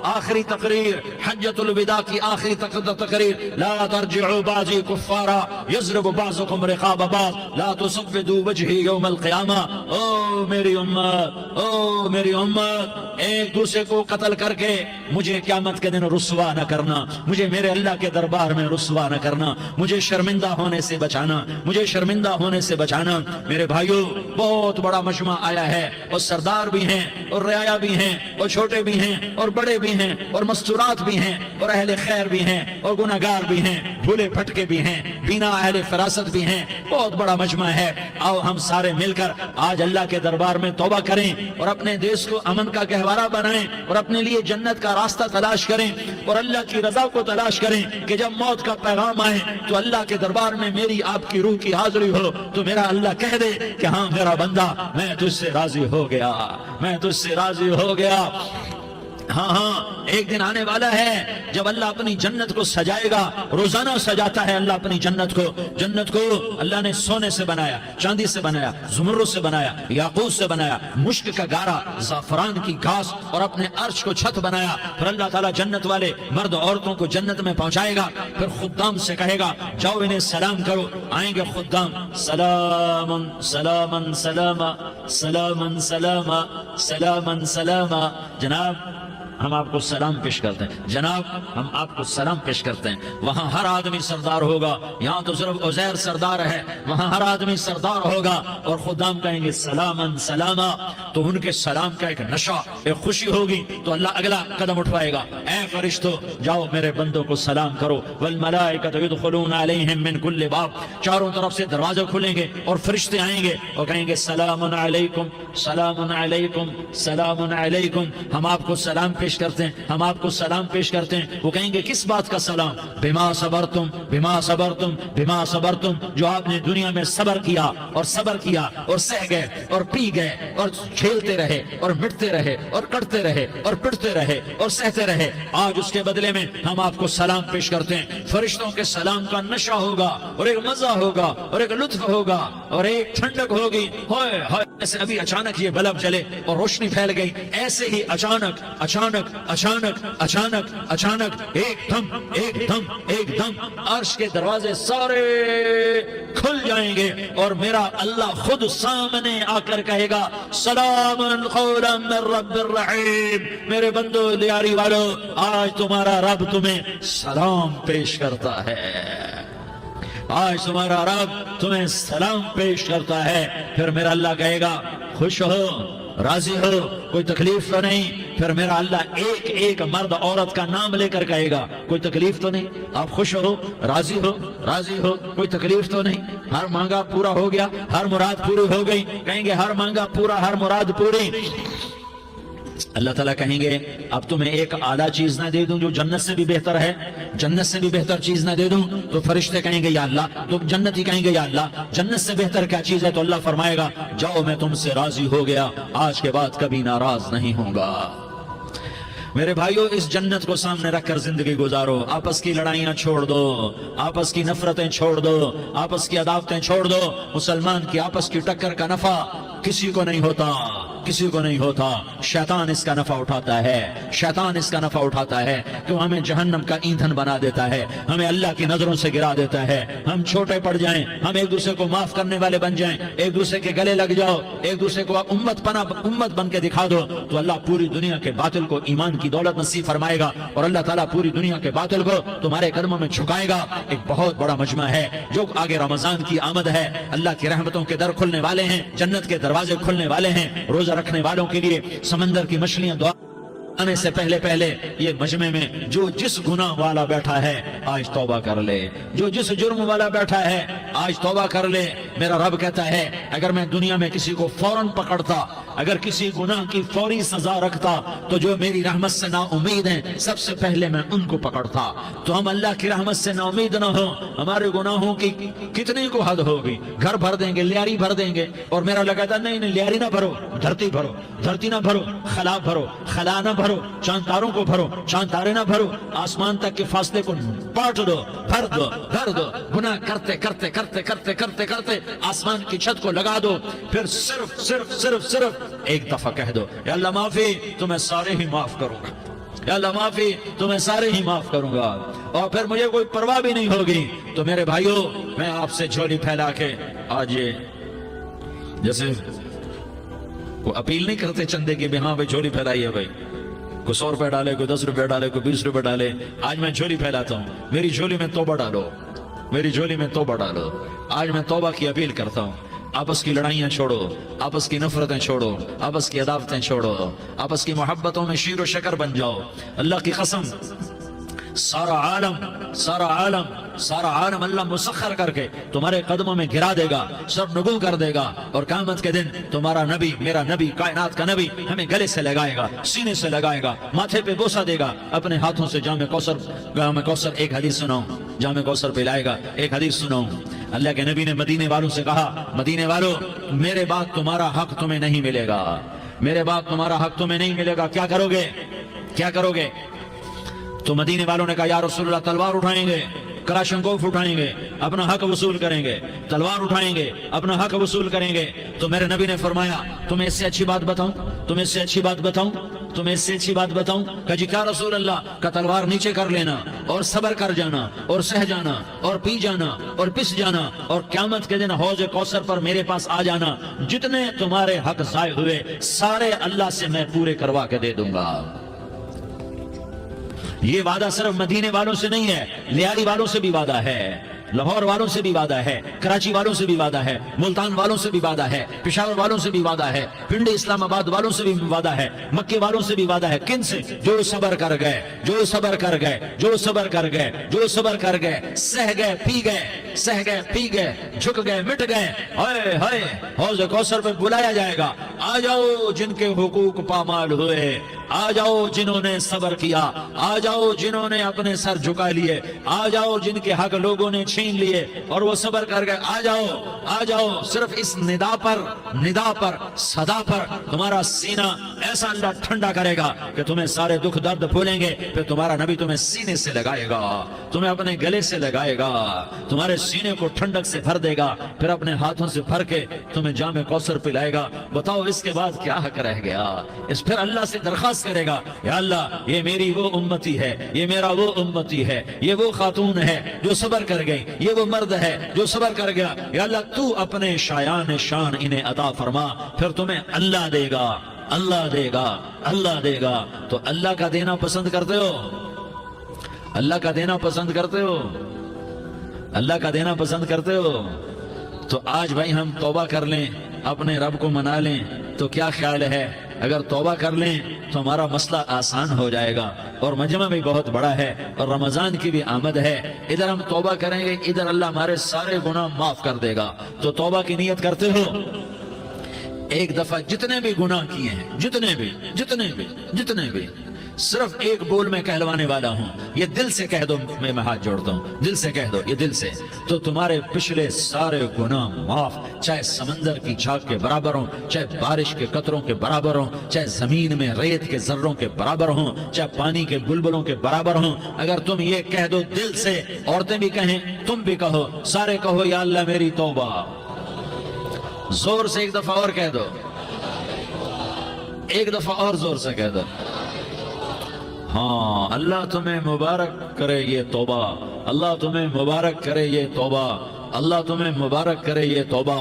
آخری تقریر، حجۃ الوداع کی آخری تقریر، لا ترجعوا بعضی کفارا یضرب بعضکم رقاب بعض لا تسودوا وجہی یوم القیامہ۔ او میری امت، او میری امت، ایک دوسرے کو قتل کر کے مجھے قیامت کے دن رسوا نہ کرنا، مجھے میرے اللہ کے دربار میں رسوا نہ کرنا، مجھے شرمندہ ہونے سے بچانا، مجھے شرمندہ ہونے سے بچانا۔ میرے بھائیو، بہت بڑا مجمع آیا ہے، اور سردار بھی ہیں اور رعایا بھی ہیں اور چھوٹے بھی ہیں اور بڑے بھی ہیں اور مستورات بھی ہیں اور اہل خیر بھی ہیں اور گناہگار بھی ہیں، بھولے بھٹکے بھی ہیں، بینا اہل فراست بھی ہیں، بہت بڑا مجمع ہے۔ آؤ ہم سارے مل کر آج اللہ کے دربار میں توبہ کریں اور اپنے دیش کو امن کا گہوارہ بنائیں اور اپنے لیے جنت کا راستہ تلاش کریں اور اللہ کی رضا کو تلاش کریں کہ جب موت کا پیغام آئے تو اللہ کے دربار میں میری آپ کی روح کی حاضری ہو تو میرا اللہ کہہ دے کہ ہاں میرا بندہ، میں تجھ سے راضی ہو گیا، میں تجھ سے راضی ہو گیا۔ ہاں ہاں، ایک دن آنے والا ہے جب اللہ اپنی جنت کو سجائے گا، روزانہ سجاتا ہے اللہ اپنی جنت کو۔ جنت کو اللہ نے سونے سے بنایا، چاندی سے بنایا، زمرد سے بنایا، یاقوت سے بنایا، مشک کا گارا، زعفران کی گھاس اور اپنے عرش کو چھت بنایا۔ پھر اللہ تعالیٰ جنت والے مرد عورتوں کو جنت میں پہنچائے گا، پھر خدام سے کہے گا جاؤ انہیں سلام کرو۔ آئیں گے خدام، سلام سلام سلام سلام سلام سلام سلام۔ جناب ہم آپ کو سلام پیش کرتے ہیں، جناب ہم آپ کو سلام پیش کرتے ہیں۔ وہاں ہر آدمی سردار ہوگا، یہاں تو صرف عزیر سردار ہے، وہاں ہر آدمی سردار ہوگا اور خدام کہیں گے سلامن سلاما، تو ان کے سلام کا ایک نشہ، ایک خوشی ہوگی، تو اللہ اگلا قدم اٹھوائے گا، اے فرشتو جاؤ میرے بندوں کو سلام کرو۔ والملائکۃ یدخلون علیہم من کل باب، چاروں طرف سے دروازے کھلیں گے اور فرشتے آئیں گے اور کہیں گے سلام علیکم سلام علیکم سلام علیکم۔ ہم آپ کو سلام پیش کرتے ہیں، ہم آپ کو سلام پیش کرتے ہیں۔ وہ کہیں گے کس بات کا سلام؟ بما صبرتم بما صبرتم بما صبرتم، جو آپ نے دنیا میں صبر کیا اور صبر کیا اور سہ گئے اور پی گئے اور کھیلتے رہے اور مٹتے رہے اور کٹتے رہے اور پٹتے رہے اور سہتے رہے، آج اس کے بدلے میں ہم آپ کو سلام پیش کرتے ہیں۔ فرشتوں کے سلام کا نشہ ہوگا اور ایک مزہ ہوگا اور ایک لطف ہوگا اور ایک ٹھنڈک ہوگی۔ ہوئے ہوئے، ایسے ابھی اچانک اچانک یہ بلب جلے اور روشنی پھیل گئی. ایسے ہی اچانک اچانک اچانک اچانک اچانک ایک دم عرش کے دروازے سارے کھل جائیں گے اور میرا اللہ خود سامنے آ کر کہے گا سلام قولا من رب الرحیم. میرے بندو لیاری والو، آج تمہارا رب تمہیں سلام پیش کرتا ہے. آج تمہارا رب تمہیں سلام پیش کرتا ہے. پھر میرا اللہ کہے گا خوش ہو، راضی ہو، کوئی تکلیف تو نہیں. پھر میرا اللہ ایک ایک مرد عورت کا نام لے کر کہے گا کوئی تکلیف تو نہیں، آپ خوش ہو، راضی ہو، راضی ہو، کوئی تکلیف تو نہیں، ہر مانگا پورا ہو گیا، ہر مراد پوری ہو گئی. کہیں گے ہر مانگا پورا، ہر مراد پوری. اللہ تعالیٰ کہیں گے اب تمہیں ایک اعلیٰ چیز نہ دے دوں جو جنت سے بھی بہتر ہے، جنت سے بھی بہتر چیز نہ دے دوں؟ تو فرشتے کہیں گے یا اللہ، تو جنتی کہیں گے یا اللہ جنت سے بہتر کیا چیز ہے؟ تو اللہ فرمائے گا جاؤ میں تم سے راضی ہو گیا، آج کے بعد کبھی ناراض نہیں ہوں گا. میرے بھائیوں، اس جنت کو سامنے رکھ کر زندگی گزارو. آپس کی لڑائیاں چھوڑ دو، آپس کی نفرتیں چھوڑ دو، آپس کی عداوتیں چھوڑ دو. مسلمان کی آپس کی ٹکر کا نفع کسی کو نہیں ہوتا، کسی کو نہیں ہوتا. شیطان اس کا نفع اٹھاتا ہے، شیطان اس کا نفع اٹھاتا ہے کہ ہمیں جہنم کا ایندھن بنا دیتا ہے، ہمیں اللہ کی نظروں سے گرا دیتا ہے. ہم چھوٹے پڑ جائیں، ہم ایک دوسرے کو معاف کرنے والے بن جائیں، ایک دوسرے کے گلے لگ جاؤ، ایک دوسرے کو امت بن کے دکھا دو، تو اللہ پوری دنیا کے باطل کو ایمان کی دولت نصیب فرمائے گا اور اللہ تعالیٰ پوری دنیا کے باطل کو تمہارے قدموں میں جھکائے گا. ایک بہت بڑا مجمع ہے جو آگے رمضان کی آمد ہے. اللہ کی رحمتوں کے در کھلنے والے ہیں، جنت کے دروازے کھلنے والے ہیں. روزہ رکھنے والوں کے لیے سمندر کی مچھلیاں دعا آنے سے پہلے یہ مجمع میں جو جس گناہ والا بیٹھا ہے آج توبہ کر لے، جو جس جرم والا بیٹھا ہے آج توبہ کر لے. میرا رب کہتا ہے اگر میں دنیا میں کسی کو فوراً پکڑتا، اگر کسی گناہ کی فوری سزا رکھتا تو جو میری رحمت سے نا امید ہیں سب سے پہلے میں ان کو پکڑتا. تو ہم اللہ کی رحمت سے نا امید نہ ہو، ہمارے گناہوں کی کتنی کو حد ہوگی. گھر بھر دیں گے، لیاری بھر دیں گے، اور میرا اللہ کہتا نہیں لیاری نہ بھرو، دھرتی بھرو، دھرتی نہ بھرو، خلا بھرو، خلا نہ بھرو، چاند تاروں کو بھرو، چاند تارے نہ بھرو، آسمان تک کے فاصلے کو بانٹ دو، بھر دو، بھر دو. گناہ کرتے کرتے کرتے کرتے کرتے کرتے آسمان کی چھت کو لگا دو. پھر صرف صرف صرف صرف ایک دفعہ کہہ دو یا اللہ معافی، تو میں سارے ہی معاف کروں گا. یا اللہ معافی، تو میں سارے ہی معاف کروں گا، اور پھر مجھے کوئی پرواہ بھی نہیں ہوگی. تو میرے بھائیوں، میں آپ سے جھولی پھیلا کے آج یہ جیسے وہ اپیل نہیں کرتے چندے کی، ہاں بھائی جھولی پھیلائیے، بھائی کوئی 100 روپے ڈالے، کوئی 10 روپے ڈالے، کوئی 20 روپے ڈالے. آج میں جھولی پھیلاتا ہوں، میری جھولی میں توبہ ڈالو، میری جھولی میں توبہ ڈالو. آج میں توبہ کی اپیل کرتا ہوں. آپس کی لڑائیاں چھوڑو، آپس کی نفرتیں چھوڑو، آپس کی عداوتیں چھوڑو، آپس کی محبتوں میں شیر و شکر بن جاؤ. اللہ کی قسم سارا عالم اللہ مسخر کر کے تمہارے قدموں میں گرا دے گا، سب نگوں کر دے گا، اور قیامت کے دن تمہارا نبی، میرا نبی، کائنات کا نبی ہمیں گلے سے لگائے گا، سینے سے لگائے گا، ماتھے پہ بوسہ دے گا، اپنے ہاتھوں سے جام کوثر ایک حدیث سناؤں، جام کوثر پلائے گا. ایک حدیث سناؤں. اللہ کے نبی نے مدینے والوں سے کہا مدینے والوں میرے بعد تمہارا حق تمہیں نہیں ملے گا، میرے بعد تمہارا حق تمہیں نہیں ملے گا، کیا کرو گے؟ کیا کرو گے؟ تو مدینے والوں نے کہا یا رسول اللہ تلوار اٹھائیں گے، کراشنکوف اٹھائیں گے، اپنا حق وصول کریں گے، تلوار اٹھائیں گے، اپنا حق وصول کریں گے. تو میرے نبی نے فرمایا تمہیں اس سے اچھی بات بتاؤں، تمہیں اس سے اچھی بات بتاؤں، تمہیں اس سے اچھی بات بتاؤں. کہ جی کیا رسول اللہ؟ کا تلوار نیچے کر لینا اور صبر کر جانا اور سہ جانا اور پی جانا اور پس جانا، اور قیامت کے دن حوض کوثر پر میرے پاس آ جانا، جتنے تمہارے حق ضائع ہوئے سارے اللہ سے میں پورے کروا کے دے دوں گا. یہ وعدہ صرف مدینے والوں سے نہیں ہے، لیاری والوں سے بھی وعدہ ہے، لاہور والوں سے بھی وعدہ ہے، کراچی والوں سے بھی وعدہ ہے، ملتان والوں سے بھی وعدہ ہے، پشاور والوں سے بھی وعدہ ہے، پنڈی اسلام آباد والوں سے بھی وعدہ ہے، مکے والوں سے بھی وعدہ ہے. کن سے؟ جو صبر کر گئے، جو صبر کر گئے، جو صبر کر گئے، جو صبر کر گئے، سہ گئے، پی گئے، سہ گئے، پی گئے، جھک گئے، مٹ گئے. ہائے ہائے، حوض کوثر پہ بلایا جائے گا، آ جاؤ جن کے حقوق پامال ہوئے، آ جاؤ جنہوں نے صبر کیا، آ جاؤ جنہوں نے اپنے سر جھکا لیے، آ جاؤ جن کے حق لوگوں نے چھین لیے اور وہ صبر کر گئے، آ جاؤ آ جاؤ۔ صرف اس ندا پر صدا پر تمہارا سینہ ایسا اللہ ٹھنڈا کرے گا کہ تمہیں سارے دکھ درد بھولیں گے، پھر تمہارا نبی تمہیں سینے سے لگائے گا، تمہیں اپنے گلے سے لگائے گا، تمہارے سینے کو ٹھنڈک سے بھر دے گا، پھر اپنے ہاتھوں سے بھر کے تمہیں جام کوثر پلائے گا۔ بتاؤ اس کے بعد کیا حق رہ گیا؟ اس پھر اللہ سے درخواست کرے گا، یا اللہ یہ میری وہ امتی ہے، یہ میرا وہ امتی ہے، یہ وہ خاتون ہے جو صبر کر گئی، یہ وہ مرد ہے جو صبر کر گیا، یا اللہ تو اپنے شایان شان انہیں عطا فرما، پھر تمہیں اللہ دے گا، اللہ دے گا، اللہ دے گا۔ تو اللہ کا دینا پسند کرتے ہو؟ اللہ کا دینا پسند کرتے ہو؟ اللہ کا دینا پسند کرتے ہو؟ تو آج بھائی ہم توبہ کر لیں، اپنے رب کو منا لیں، تو کیا خیال ہے اگر توبہ کر لیں تو ہمارا مسئلہ آسان ہو جائے گا، اور مجمع بھی بہت بڑا ہے اور رمضان کی بھی آمد ہے، ادھر ہم توبہ کریں گے، ادھر اللہ ہمارے سارے گناہ معاف کر دے گا۔ تو توبہ کی نیت کرتے ہو؟ ایک دفعہ جتنے بھی گناہ کیے ہیں، جتنے بھی صرف ایک بول میں کہلوانے والا ہوں، یہ دل سے کہہ دو، میں ہاتھ جوڑتا ہوں، دل سے کہہ دو، یہ دل سے، تو تمہارے پچھلے سارے گناہ معاف، چاہے سمندر کی جھاگ کے برابر ہوں، چاہے بارش کے قطروں کے برابر ہوں، چاہے زمین میں ریت کے ذروں کے برابر ہوں، چاہے پانی کے بلبلوں کے برابر ہوں۔ اگر تم یہ کہہ دو دل سے، عورتیں بھی کہیں، تم بھی کہو، سارے کہو یا اللہ میری توبہ، زور سے ایک دفعہ اور کہہ دو، ایک دفعہ اور زور سے کہہ دو۔ ہاں، اللہ تمہیں مبارک کرے یہ توبہ، اللہ تمہیں مبارک کرے یہ توبہ، اللہ تمہیں مبارک کرے یہ توبہ۔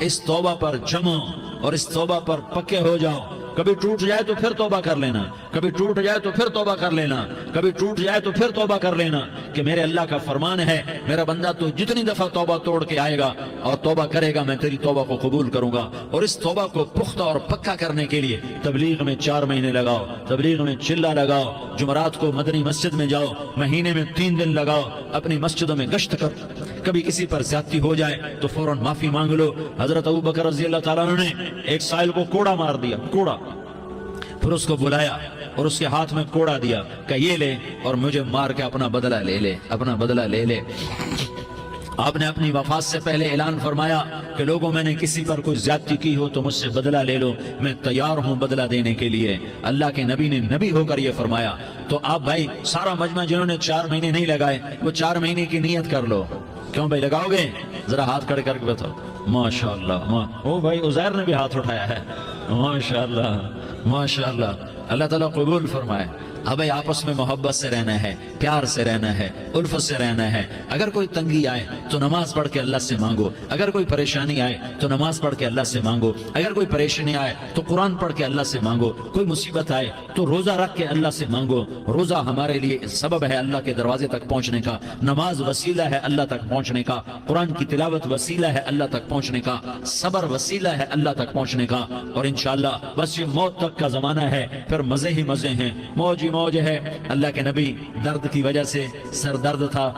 اس توبہ پر جمو اور اس توبہ پر پکے ہو جاؤ۔ کبھی ٹوٹ جائے تو پھر توبہ کر لینا، کبھی ٹوٹ جائے تو پھر توبہ کر لینا، کبھی ٹوٹ جائے تو پھر توبہ کر لینا، کہ میرے اللہ کا فرمان ہے، میرا بندہ تو جتنی دفعہ توبہ توڑ کے آئے گا اور توبہ کرے گا میں تیری توبہ کو قبول کروں گا۔ اور اس توبہ کو پختہ اور پکا کرنے کے لیے تبلیغ میں 4 مہینے لگاؤ، تبلیغ میں چلہ لگاؤ، جمعرات کو مدنی مسجد میں جاؤ، مہینے میں 3 دن لگاؤ، اپنی مسجدوں میں گشت کر، کبھی کسی پر زیادتی ہو جائے تو فوراً معافی مانگ لو۔ حضرت ابوبکر رضی اللہ تعالیٰ عنہ نے ایک سائل کو کوڑا مار دیا، کوڑا، پھر اس کو بلایا اور اس کے ہاتھ میں کوڑا دیا کہ یہ لے اور مجھے مار کے اپنا بدلہ لے لے، اپنا بدلہ لے لے۔ آپ نے اپنی وفات سے پہلے اعلان فرمایا کہ لوگوں میں نے کسی پر کوئی زیادتی کی ہو تو مجھ سے بدلہ لے لو، میں تیار ہوں بدلہ دینے کے لیے۔ اللہ کے نبی نے نبی ہو کر یہ فرمایا۔ تو آپ بھائی سارا مجمع جنہوں نے 4 مہینے نہیں لگائے وہ 4 مہینے کی نیت کر لو۔ کیوں بھائی لگاؤ گے؟ ذرا ہاتھ کھڑے کر کے بتاؤ۔ ماشاءاللہ، او بھائی عزیر نے بھی ہاتھ اٹھایا ہے، ماشاءاللہ ماشاءاللہ، اللہ تعالیٰ قبول فرمائے۔ اب آپس میں محبت سے رہنا ہے، پیار سے رہنا ہے، الفت سے رہنا ہے۔ اگر کوئی تنگی آئے تو نماز پڑھ کے اللہ سے مانگو، اگر کوئی پریشانی آئے تو نماز پڑھ کے اللہ سے مانگو، اگر کوئی پریشانی آئے تو قرآن پڑھ کے اللہ سے مانگو، کوئی مصیبت آئے تو روزہ رکھ کے اللہ سے مانگو۔ روزہ ہمارے لیے سبب ہے اللہ کے دروازے تک پہنچنے کا، نماز وسیلہ ہے اللہ تک پہنچنے کا، قرآن کی تلاوت وسیلہ ہے اللہ تک پہنچنے کا، صبر وسیلہ ہے اللہ تک پہنچنے کا۔ اور انشاءاللہ بس یہ موت تک کا زمانہ ہے، پھر مزے ہی مزے ہیں، موج ہی موج ہے۔ اللہ کے نبی درد کی وجہ سے سر درد تھا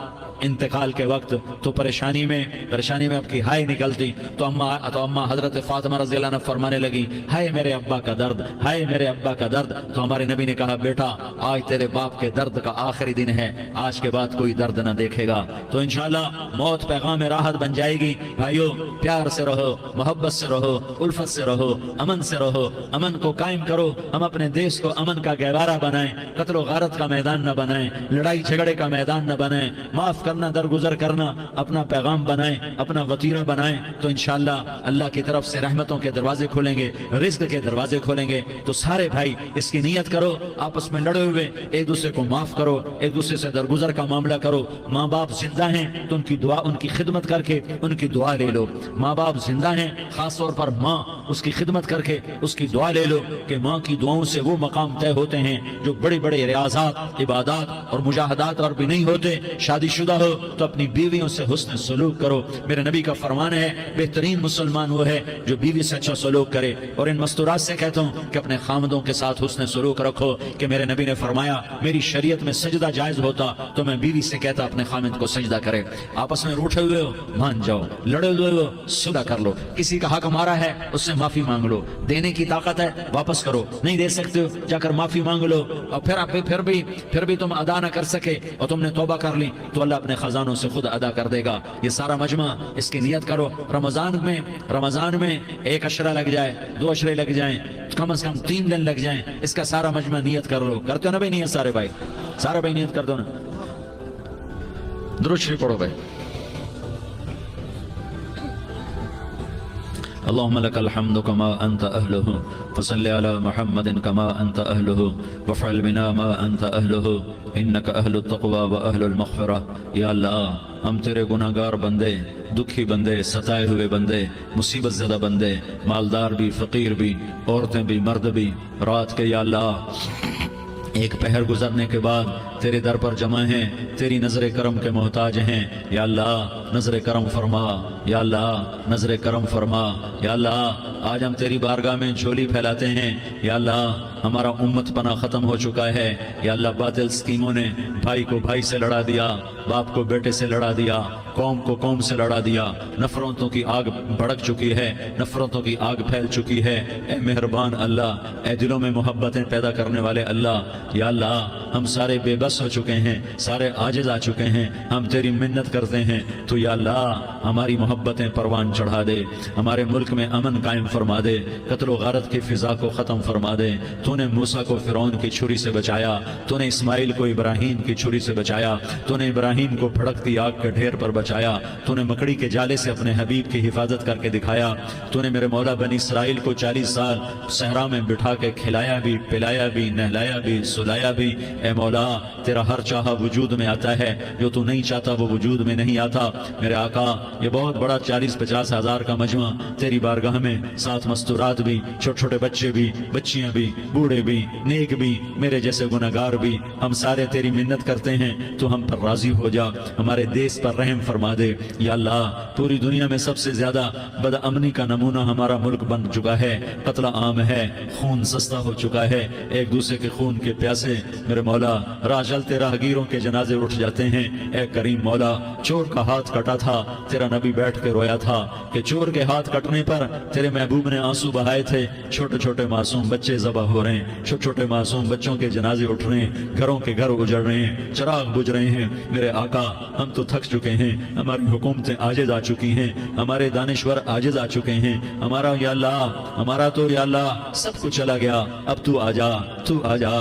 انتقال کے وقت، تو پریشانی میں اب کی ہائے نکلتی تو اما حضرت فاطمہ رضی اللہ عنہ فرمانے لگی، ہائے میرے ابا کا درد، ہائے میرے ابا کا درد۔ تو ہمارے نبی نے کہا، بیٹا آج تیرے باپ کے درد کا آخری دن ہے، آج کے بعد کوئی درد نہ دیکھے گا۔ تو انشاءاللہ موت پیغام راحت بن جائے گی۔ بھائیو پیار سے رہو، محبت سے رہو، الفت سے رہو، امن سے رہو، امن کو قائم کرو۔ ہم اپنے دیش کو امن کا گہوارہ بنائیں، قتل و غارت کا میدان نہ بنائیں، لڑائی جھگڑے کا میدان نہ بنائیں، معاف کرنا، درگزر کرنا اپنا پیغام بنائیں، اپنا وطیرہ بنائیں۔ تو انشاءاللہ اللہ کی طرف سے رحمتوں کے دروازے کھولیں گے، رزق کے دروازے کھولیں گے۔ تو سارے بھائی اس کی نیت کرو، آپس میں لڑے ہوئے ایک دوسرے کو معاف کرو، ایک دوسرے سے درگزر کا معاملہ کرو۔ ماں باپ زندہ ہیں تو ان کی دعا، ان کی خدمت کر کے ان کی دعا لے لو۔ ماں باپ زندہ ہیں، خاص طور پر ماں، اس کی خدمت کر کے اس کی دعا لے لو، کہ ماں کی دعاؤں سے وہ مقام طے ہوتے ہیں جو بڑے بڑے ریاضات، عبادات اور مجاہدات اور بھی نہیں ہوتے۔ شادی شدہ ہو تو اپنی بیویوں سے حسن سلوک کرو. میرے نبی کا فرمان ہے بہترین مسلمان وہ ہے جو بیوی سے اچھا سلوک کرے. اور ان مستورات سے کہتا ہوں کہ اپنے خامدوں کے ساتھ حسن سلوک رکھو کہ میرے نبی نے فرمایا میری شریعت میں سجدہ جائز ہوتا تو میں بیوی سے کہتا اپنے خامد کو سجدہ کرے. آپس میں روٹھے ہوئے ہو مان جاؤ, لڑے ہوئے ہو صلح کر لو, کسی کا حق مارا ہے اس سے معافی مانگ لو, دینے کی طاقت ہے واپس کرو, نہیں دے سکتے ہو جا کر معافی مانگ لو. اور پھر بھی تم ادا نہ کر سکے اور تم نے توبہ کر لی تو اللہ اپنے خزانوں سے خود ادا کر دے گا. یہ سارا مجمع اس کی نیت کرو. رمضان میں 1 عشرہ لگ جائے, 2 عشرے لگ جائیں, کم از کم 3 دن لگ جائیں, اس کا سارا مجمع نیت کر لو. کرتے ہو نا بھائی نیت؟ سارے بھائی نیت کر دو نا. درود شریف پڑھو بھائی. اللهم لك الحمد كما أنت أهله فصل على محمد كما أنت أهله وفعل بنا ما أنت أهله إنك أهل التقوى وأهل المغفرة. یا اللہ ہم تیرے گناہگار بندے, دکھی بندے, ستائے ہوئے بندے, مصیبت زدہ بندے, مالدار بھی, فقیر بھی, عورتیں بھی, مرد بھی, رات کے یا اللہ ایک پہر گزرنے کے بعد تیرے در پر جمع ہیں, تیری نظر کرم کے محتاج ہیں. یا اللہ نظر کرم فرما, یا اللہ نظر کرم فرما. یا اللہ آج ہم تیری بارگاہ میں جھولی پھیلاتے ہیں. یا اللہ ہمارا امت پناہ ختم ہو چکا ہے. یا اللہ باطل سکیموں نے بھائی کو بھائی سے لڑا دیا, باپ کو بیٹے سے لڑا دیا, قوم کو قوم سے لڑا دیا. نفرتوں کی آگ بھڑک چکی ہے, نفرتوں کی آگ پھیل چکی ہے. اے مہربان اللہ, اے دلوں میں محبتیں پیدا کرنے والے اللہ. یا اللہ ہم سارے بے بس ہو چکے ہیں, سارے عاجز آ چکے ہیں, ہم تیری منت کرتے ہیں تو یا اللہ ہماری محبتیں پروان چڑھا دے, ہمارے ملک میں امن قائم فرما دے, قتل و غارت کی فضا کو ختم فرما دے. تو نے موسیٰ کو فرعون کی چھری سے بچایا, تو نے اسماعیل کو ابراہیم کی چھری سے بچایا, تو نے ابراہیم کو بھڑکتی آگ کے ڈھیر پر بچایا, تو نے مکڑی کے جالے سے اپنے حبیب کی حفاظت کر کے دکھایا. تو نے میرے مولا بنی اسرائیل کو 40 سال صحرا میں بٹھا کے کھلایا بھی, پلایا بھی, نہلایا بھی, سلایا بھی. اے مولا تیرا ہر چاہا وجود میں آتا ہے, جو تو نہیں چاہتا وہ وجود میں نہیں آتا. میرے آقا یہ بہت بڑا 40-50 ہزار کا مجمع تیری بارگاہ میں, ساتھ مستورات بھی, چھوٹے چھوٹے بچے بھی, بچیاں بھی, بوڑھے بھی, نیک بھی, میرے جیسے گناہگار بھی, ہم سارے تیری منت کرتے ہیں تو ہم پر راضی ہو جا, ہمارے دیس پر رحم فرما دے. یا اللہ پوری دنیا میں سب سے زیادہ بدامنی کا نمونہ ہمارا ملک بن چکا ہے, قتل عام ہے, خون سستا ہو چکا ہے, ایک دوسرے کے خون کے پیاسے. میرے مولا راہ چلتے راہگیروں کے جنازے اٹھ جاتے ہیں. اے کریم مولا چور کا ہاتھ کٹا تھا, تیرا نبی بیٹھ کے رویا تھا کہ چور کے ہاتھ کٹنے پر تیرے محبوب نے آنسو بہائے تھے. چھوٹے چھوٹے معصوم بچے ذبح ہو رہے ہیں, چھوٹے چھوٹے معصوم بچوں کے جنازے اٹھ رہے ہیں, گھروں کے گھر اجڑ رہے ہیں, چراغ بجھ رہے ہیں. میرے آقا ہم تو تھک چکے ہیں, ہماری حکومتیں عاجز آ چکی ہیں, ہمارے دانشور عاجز آ چکے ہیں. ہمارا یا اللہ ہمارا تو یا اللہ سب کچھ چلا گیا, اب تو آجا, تو آجا,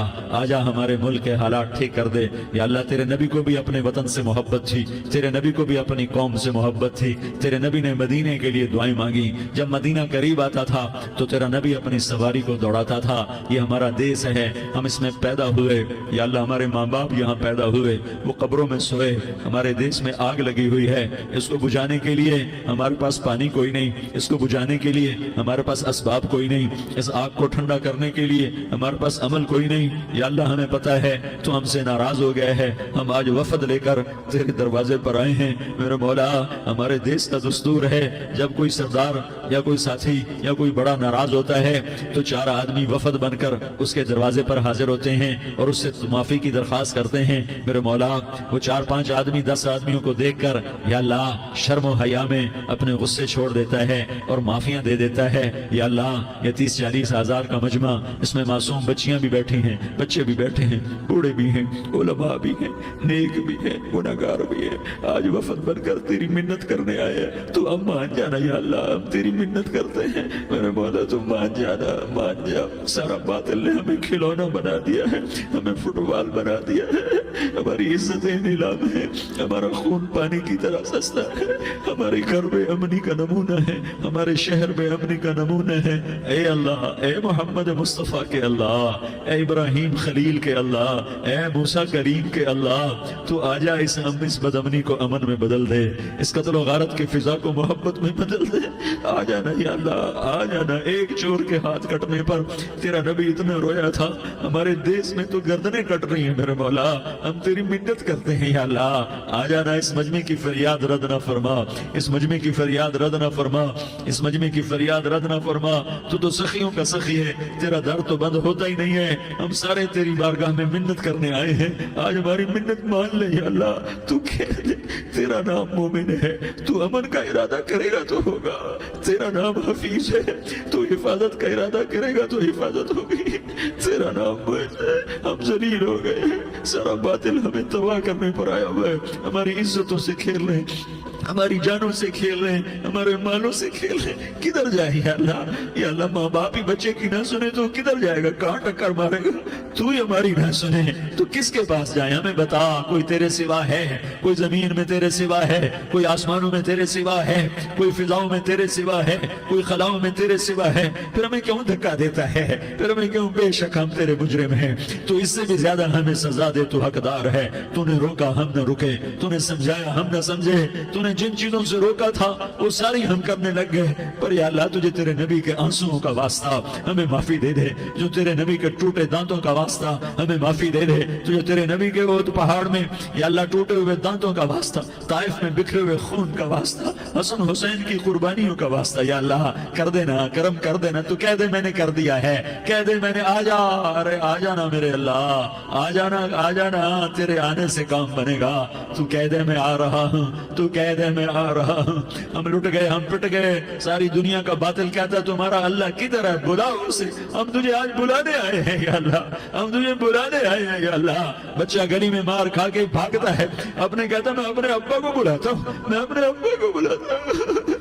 آجا ہمارے ملک کے حالات ٹھیک کر دے. یا اللہ تیرے نبی کو بھی اپنے وطن سے محبت تھی, تیرے نبی کو بھی اپنی قوم سے محبت تھی. تیرے نبی نے مدینے کے لیے دعائیں مانگی, جب مدینہ قریب آتا تھا تو تیرا نبی اپنی سواری کو دوڑاتا تھا. یہ ہمارا دیس ہے, ہم اس میں پیدا ہوئے. یا اللہ ہمارے ماں باپ یہاں پیدا ہوئے, وہ قبروں میں سوئے. ہمارے دیس میں آگ لگی ہوئی ہے, اس کو بجھانے کے لیے ہمارے پاس پانی کوئی نہیں, اس کو بجھانے کے لیے ہمارے پاس اسباب کوئی نہیں, اس آگ کو ٹھنڈا کرنے کے لیے ہمارے پاس عمل کوئی نہیں. یا اللہ ہمیں پتا ہے تو ہم سے ناراض ہو گئے ہے, ہم آج وفد لے کر تیرے دروازے پر آئے ہیں. میرے مولا ہمارے دیس کا دستور ہے جب کوئی سردار یا کوئی ساتھی یا کوئی بڑا ناراض ہوتا ہے تو 4 آدمی وفد بن کر اس کے دروازے پر حاضر ہوتے ہیں اور اس سے معافی کی درخواست کرتے ہیں. میرے مولا وہ 4-5 آدمی 10 آدمیوں کو دیکھ کر یا اللہ شرم و حیا میں اپنے غصے چھوڑ دیتا ہے اور معافیاں دے دیتا ہے. یا اللہ یہ 30-40 ہزار کا مجمع, اس میں معصوم بچیاں بھی بیٹھی ہیں, بچے بھی بیٹھے ہیں, بوڑھے بھی ہیں, علماء بھی ہیں, نیک بھی ہیں, گناہگار بھی ہیں. آج وفد بن کر تیری منت کرنے آئے تو ہم مان جانا. یا اللہ ہم تیری منت کرتے ہیں, میرے مولا تو مان جانا, مان جا. سارا باطل نے ہمیں کھلونا بنا دیا ہے, ہمیں فٹ بال بنا دیا ہے, ہماری عزتیں نیلام ہے, ہمارا خون پانی کی طرح سستا ہے, ہمارے گھر بے امنی کا نمونہ ہے, ہمارے شہر بے امنی کا نمونہ ہے. اے اللہ, اے محمد مصطفیٰ کے اللہ, اے ابراہیم خلیل کے اللہ، اے موسیٰ کریم کے اللہ، تو آجا اس بدامنی کو امن میں بدل دے، اس قتل و غارت کی فضا کو محبت میں بدل دے۔ آ جانا یا اللہ، آ جانا۔ ایک چور کے ہاتھ کٹنے پر تیرا نبی اتنا رویا تھا، ہمارے دیس میں تو گردنیں کٹ رہی ہیں میرے مولا، ہم تیری منت کرتے ہیں یا اللہ، آ جانا۔ اس مجمع کی فریاد رد نہ فرما، اس مجمع کی فریاد رد نہ فرما، اس مجمع کی فریاد رد نہ فرما۔ تو سخیوں کا سخی ہے، تیرا در تو بند ہوتا ہی نہیں ہے، ہم سارے تیری بارگاہ میں منت کرنے آئے ہیں، آج ہماری منت مان لے یا اللہ۔ تو کہہ دے تیرا نام مومن ہے، تو امن کا ارادہ کرے گا تو ہوگا، تیرا نام حفیظ ہے، تو حفاظت کا ارادہ کرے گا تو حفاظت ہوگی، تیرا نام مومن ہے۔ ہم ذلیل ہو گئے، سارا باطل ہمیں تباہ کرنے پر آیا ہوا ہے، ہماری عزتوں سے کھیل رہے ہیں، ہماری جانوں سے کھیل رہے ہیں، ہمارے مالوں سے کھیل رہے ہیں۔ کدھر جائے یا اللہ؟ یا اللہ ماں باپ ہی بچے کی نہ سنے تو کدھر جائے گا؟ کہاں ٹکر مارے گا؟ تو ہی ہماری نہ سنے تو کس کے پاس جائیں؟ ہمیں بتا، کوئی تیرے سوا ہے؟ کوئی زمین میں تیرے سوا ہے؟ کوئی آسمانوں میں تیرے سوا ہے؟ کوئی فضاؤں میں تیرے سوا ہے؟ کوئی خلاؤں میں تیرے سوا ہے؟ پھر ہمیں کیوں دھکا دیتا ہے؟ پھر ہمیں کیوں؟ بے شک ہم تیرے مجرم ہیں، تو اس سے بھی زیادہ ہمیں سزا دے، تو حقدار ہے۔ تو نے روکا ہم نہ رکے، تو نے سمجھایا ہم نہ سمجھے، تو نے جن چیزوں سے روکا تھا وہ ساری ہم کرنے لگ گئے، پر یا اللہ تجھے تیرے نبی کے آنسوؤں کا واسطہ ہمیں معافی دے دے، جو تیرے نبی کے ٹوٹے دانتوں کا واسطہ ہمیں معافی دے دے، تجھے تیرے نبی کے وہ پہاڑ میں یا اللہ ٹوٹے ہوئے دانتوں کا واسطہ، طائف میں بکھرے ہوئے خون کا واسطہ، حسن حسین کی قربانیوں کا واسطہ یا اللہ کر دینا، کرم کر دینا۔ تو کہہ دے میں نے کر دیا ہے، کہہ دے میں نے، آ جا، ارے آ جانا میرے اللہ، آ جانا، آ جانا، تیرے آنے سے کام بنے گا۔ تو کہہ دے میں آ رہا ہوں، تو کہہ دے میں آ رہا ہوں۔ ہم لٹ گئے، ہم پٹ گئے، ساری دنیا کا باطل کہتا ہے تمہارا اللہ کدھر ہے؟ بلاؤ اسے، ہم تجھے آج بلانے آئے ہیں یا اللہ، ہم تجھے بلانے آئے ہیں یا اللہ۔ بچہ گلی میں مار کھا کے بھاگتا ہے، اپنے کہتا میں اپنے ابا کو بلاتا ہوں، میں اپنے ابا کو بلاتا ہوں،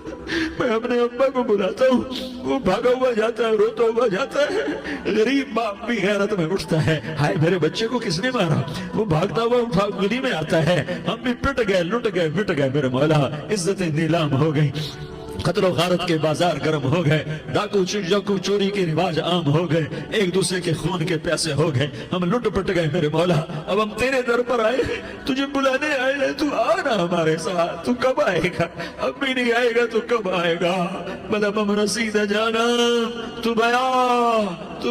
میں اپنے ابا کو بلاتا ہوں، وہ بھاگا ہوا جاتا ہے، روتا ہوا جاتا ہے۔ غریب باپ بھی غیرت میں اٹھتا ہے، ہائے میرے بچے کو کس نے مارا؟ وہ بھاگتا ہوا اٹھا گلی میں آتا ہے، ہم بھی پٹ گئے، لٹ گئے، مٹ گئے میرے مولا، عزتیں نیلام ہو گئی، قتل و غارت کے بازار گرم ہو گئے، ڈاکو چوری کے رواج عام ہو گئے، ایک دوسرے کے خون کے پیاسے ہو گئے، ہم لٹ پٹ گئے میرے مولا۔ اب ہم تیرے در پر آئے ہیں، تجھے بلانے آئے ہیں، تو آنا ہمارے ساتھ۔ تو کب آئے گا؟ اب بھی نہیں آئے گا تو کب آئے گا؟ مطلب ہم رسید جانا، تو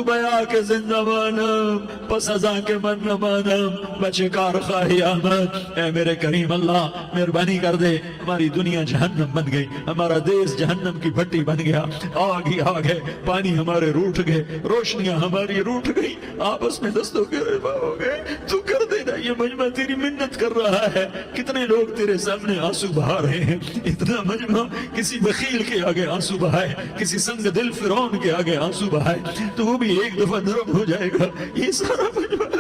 بیا کے زندہ مانم، پس ازاں کے من نہ مانم، بچے کار خواہی آمد۔ اے میرے کریم اللہ مہربانی کر دے، ہماری دنیا جہنم بن گئی، ہمارا دیس جہنم کی بھٹی بن گیا، آگ ہی آگ ہے، پانی ہمارے روٹھ گئے، روشنیاں ہماری روٹھ گئی، آپس میں دستوں کے ربا ہو گئے۔ تو کر دینا، یہ مجمع تیری منت کر رہا ہے، کتنے لوگ تیرے سامنے آنسو بہا رہے ہیں، اتنا مجمع کسی بخیل کے آگے آنسو بہائے، کسی سنگ دل فرعون کے آگے آنسو بہائے تو وہ بھی ایک دفعہ نرم ہو جائے گا۔ یہ سارا مجمع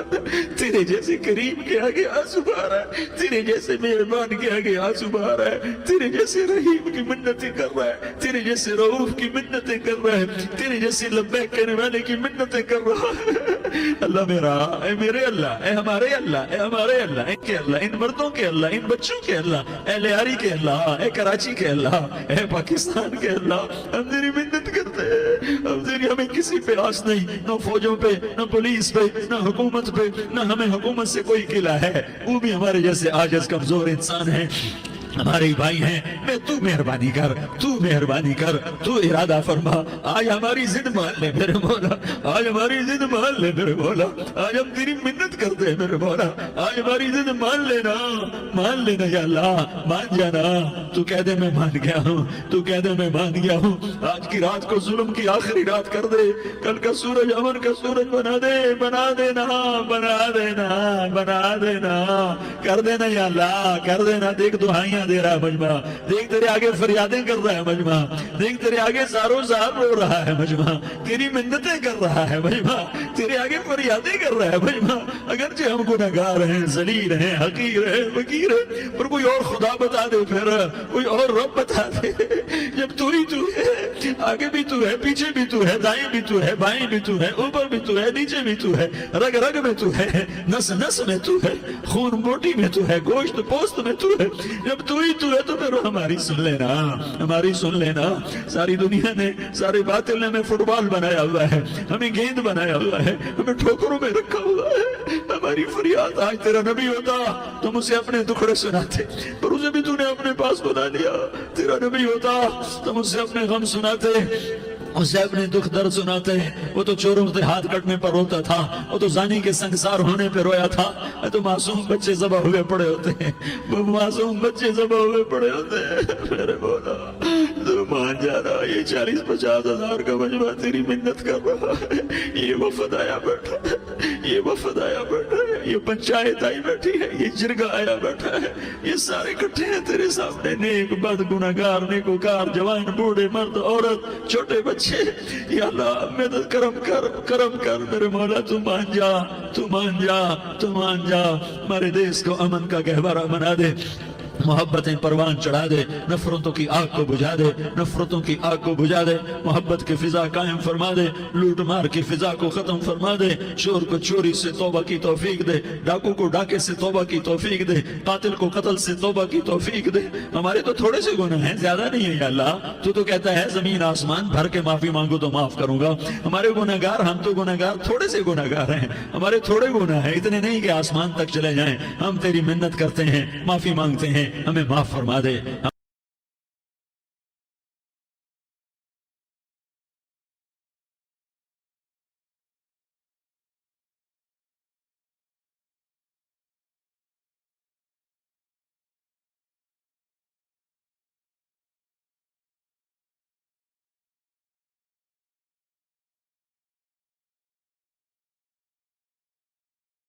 تیرے جیسے کریم کے آگے آنسو بہا رہا ہے، تیرے جیسے مہربان کے آگے آنسو بہا رہا ہے، تیرے جیسے رحیم کی منتیں کر رہا ہے، تیرے جیسے رؤوف کی منتیں کر رہا ہے، تیرے جیسے لبیک کہنے والے کی منتیں کر رہا ہے۔ اللہ میرا، اے میرے اللہ، اے ہمارے اللہ، اے ہمارے اللہ، ان کے اللہ، ان مردوں کے اللہ، ان بچوں کے اللہ، اے لیاری کے اللہ، اے کراچی کے اللہ، اے پاکستان کے اللہ، ہم تیری منت کرتے ہیں، ہم تیری، ہمیں کسی پہ آس نہیں، نہ فوجوں پہ، نہ پولیس پہ، نہ حکومت پہ، نہ ہمیں حکومت سے کوئی قلعہ ہے، وہ بھی ہمارے جیسے عاجز کمزور انسان ہیں، ہمارے بھائی ہیں۔ میں تو مہربانی کر، تو مہربانی کر، تو ارادہ فرما، آج ہماری ضد مان لے میرے مولا، آج ہماری ضد مان لے میرے مولا، آج ہم تیری منت کرتے ہیں میرے مولا، آج ہماری ضد مان لینا، مان لینا یا اللہ، مان جانا۔ تو کہہ دے میں مان گیا ہوں، تو کہہ دے میں مان گیا ہوں، آج کی رات کو ظلم کی آخری رات کر دے، کل کا سورج امن کا سورج بنا دے، بنا دینا، بنا دینا، بنا دینا، کر دینا یا اللہ، کر دینا۔ دیکھ دعائیاں دے رہا ہے مجمع، دیکھ تیرے آگے فریادیں کر رہا ہے مجمع، دیکھ تیرے آگے زارو زار رو رہا ہے مجمع، تیری منتیں کر رہا ہے مجمع، تیرے آگے فریادیں کر رہا ہے مجمع۔ اگرچہ ہم گناہگار ہیں، ذلیل ہیں، حقیر ہیں، فقیر ہیں، پر کوئی اور خدا بتا دے، پھر کوئی اور رب بتا دے۔ جب تو ہی تو ہے، آگے بھی تو ہے، پیچھے بھی تو ہے، دائیں بھی تو ہے، بائیں بھی تو ہے، اوپر بھی تو ہے، نیچے بھی تو ہے، رگ رگ میں تو ہے، نس نس میں تو ہے، خون بوٹی میں تو ہے، گوشت پوست میں تو ہے، جب تو ہی تو ہے تو پھر ہماری سن لینا، ہماری سن لینا۔ ساری دنیا نے، سارے باطل نے ہمیں فٹ بال بنایا ہوا ہے، ہمیں گیند بنایا ہوا ہے، ہمیں ٹھوکروں میں رکھا ہوا ہے۔ ہماری فریاد آج تیرا نبی ہوتا تم اسے اپنے دکھڑے سناتے، پر اسے بھی تو نے اپنے پاس بنا لیا۔ تیرا نبی ہوتا تم اسے اپنے غم سناتے، اسے اپنے دکھ درد سناتے۔ وہ تو چوروں کے ہاتھ کٹنے پر روتا تھا، وہ تو زانی کے سنگسار ہونے پہ رویا تھا، تو معصوم بچے ذبح ہوئے پڑے ہوتے ہیں، وہ معصوم بچے ذبح ہوئے پڑے ہوتے ہیں۔ میرے مولا تو مان جا رہا، یہ 40-50 ہزار کا مجمع تیری منت کر رہا ہے، یہ وفد آیا بیٹھا ہے، یہ وفد آیا بیٹھا ہے، یہ پنچایت آئی بیٹھی ہے، یہ جرگہ آیا بیٹھا ہے، یہ سارے اکٹھے ہیں تیرے سامنے، نیک بد گناہگار نیکوکار، جوان بوڑھے مرد عورت چھوٹے بچے۔ یا اللہ مدد کرم کر، کرم کر میرے مولا، تو مان جا، تو مان جا، تو مان جا۔ ہمارے دیس کو امن کا گہوارہ بنا دے، محبتیں پروان چڑھا دے، نفرتوں کی آگ کو بجھا دے، نفرتوں کی آگ کو بجھا دے، محبت کی فضا قائم فرما دے، لوٹ مار کی فضا کو ختم فرما دے، چور کو چوری سے توبہ کی توفیق دے، ڈاکو کو ڈاکے سے توبہ کی توفیق دے، قاتل کو قتل سے توبہ کی توفیق دے۔ ہمارے تو تھوڑے سے گناہ ہیں، زیادہ نہیں ہے یا اللہ، تو کہتا ہے زمین آسمان بھر کے معافی مانگو تو معاف کروں گا۔ ہمارے گناہگار، ہم تو گناہگار تھوڑے سے گناہگار ہیں، ہمارے تھوڑے گناہ ہیں، اتنے نہیں کہ آسمان تک چلے جائیں۔ ہم تیری منت کرتے ہیں، معافی مانگتے ہیں، ہمیں معاف فرما دے۔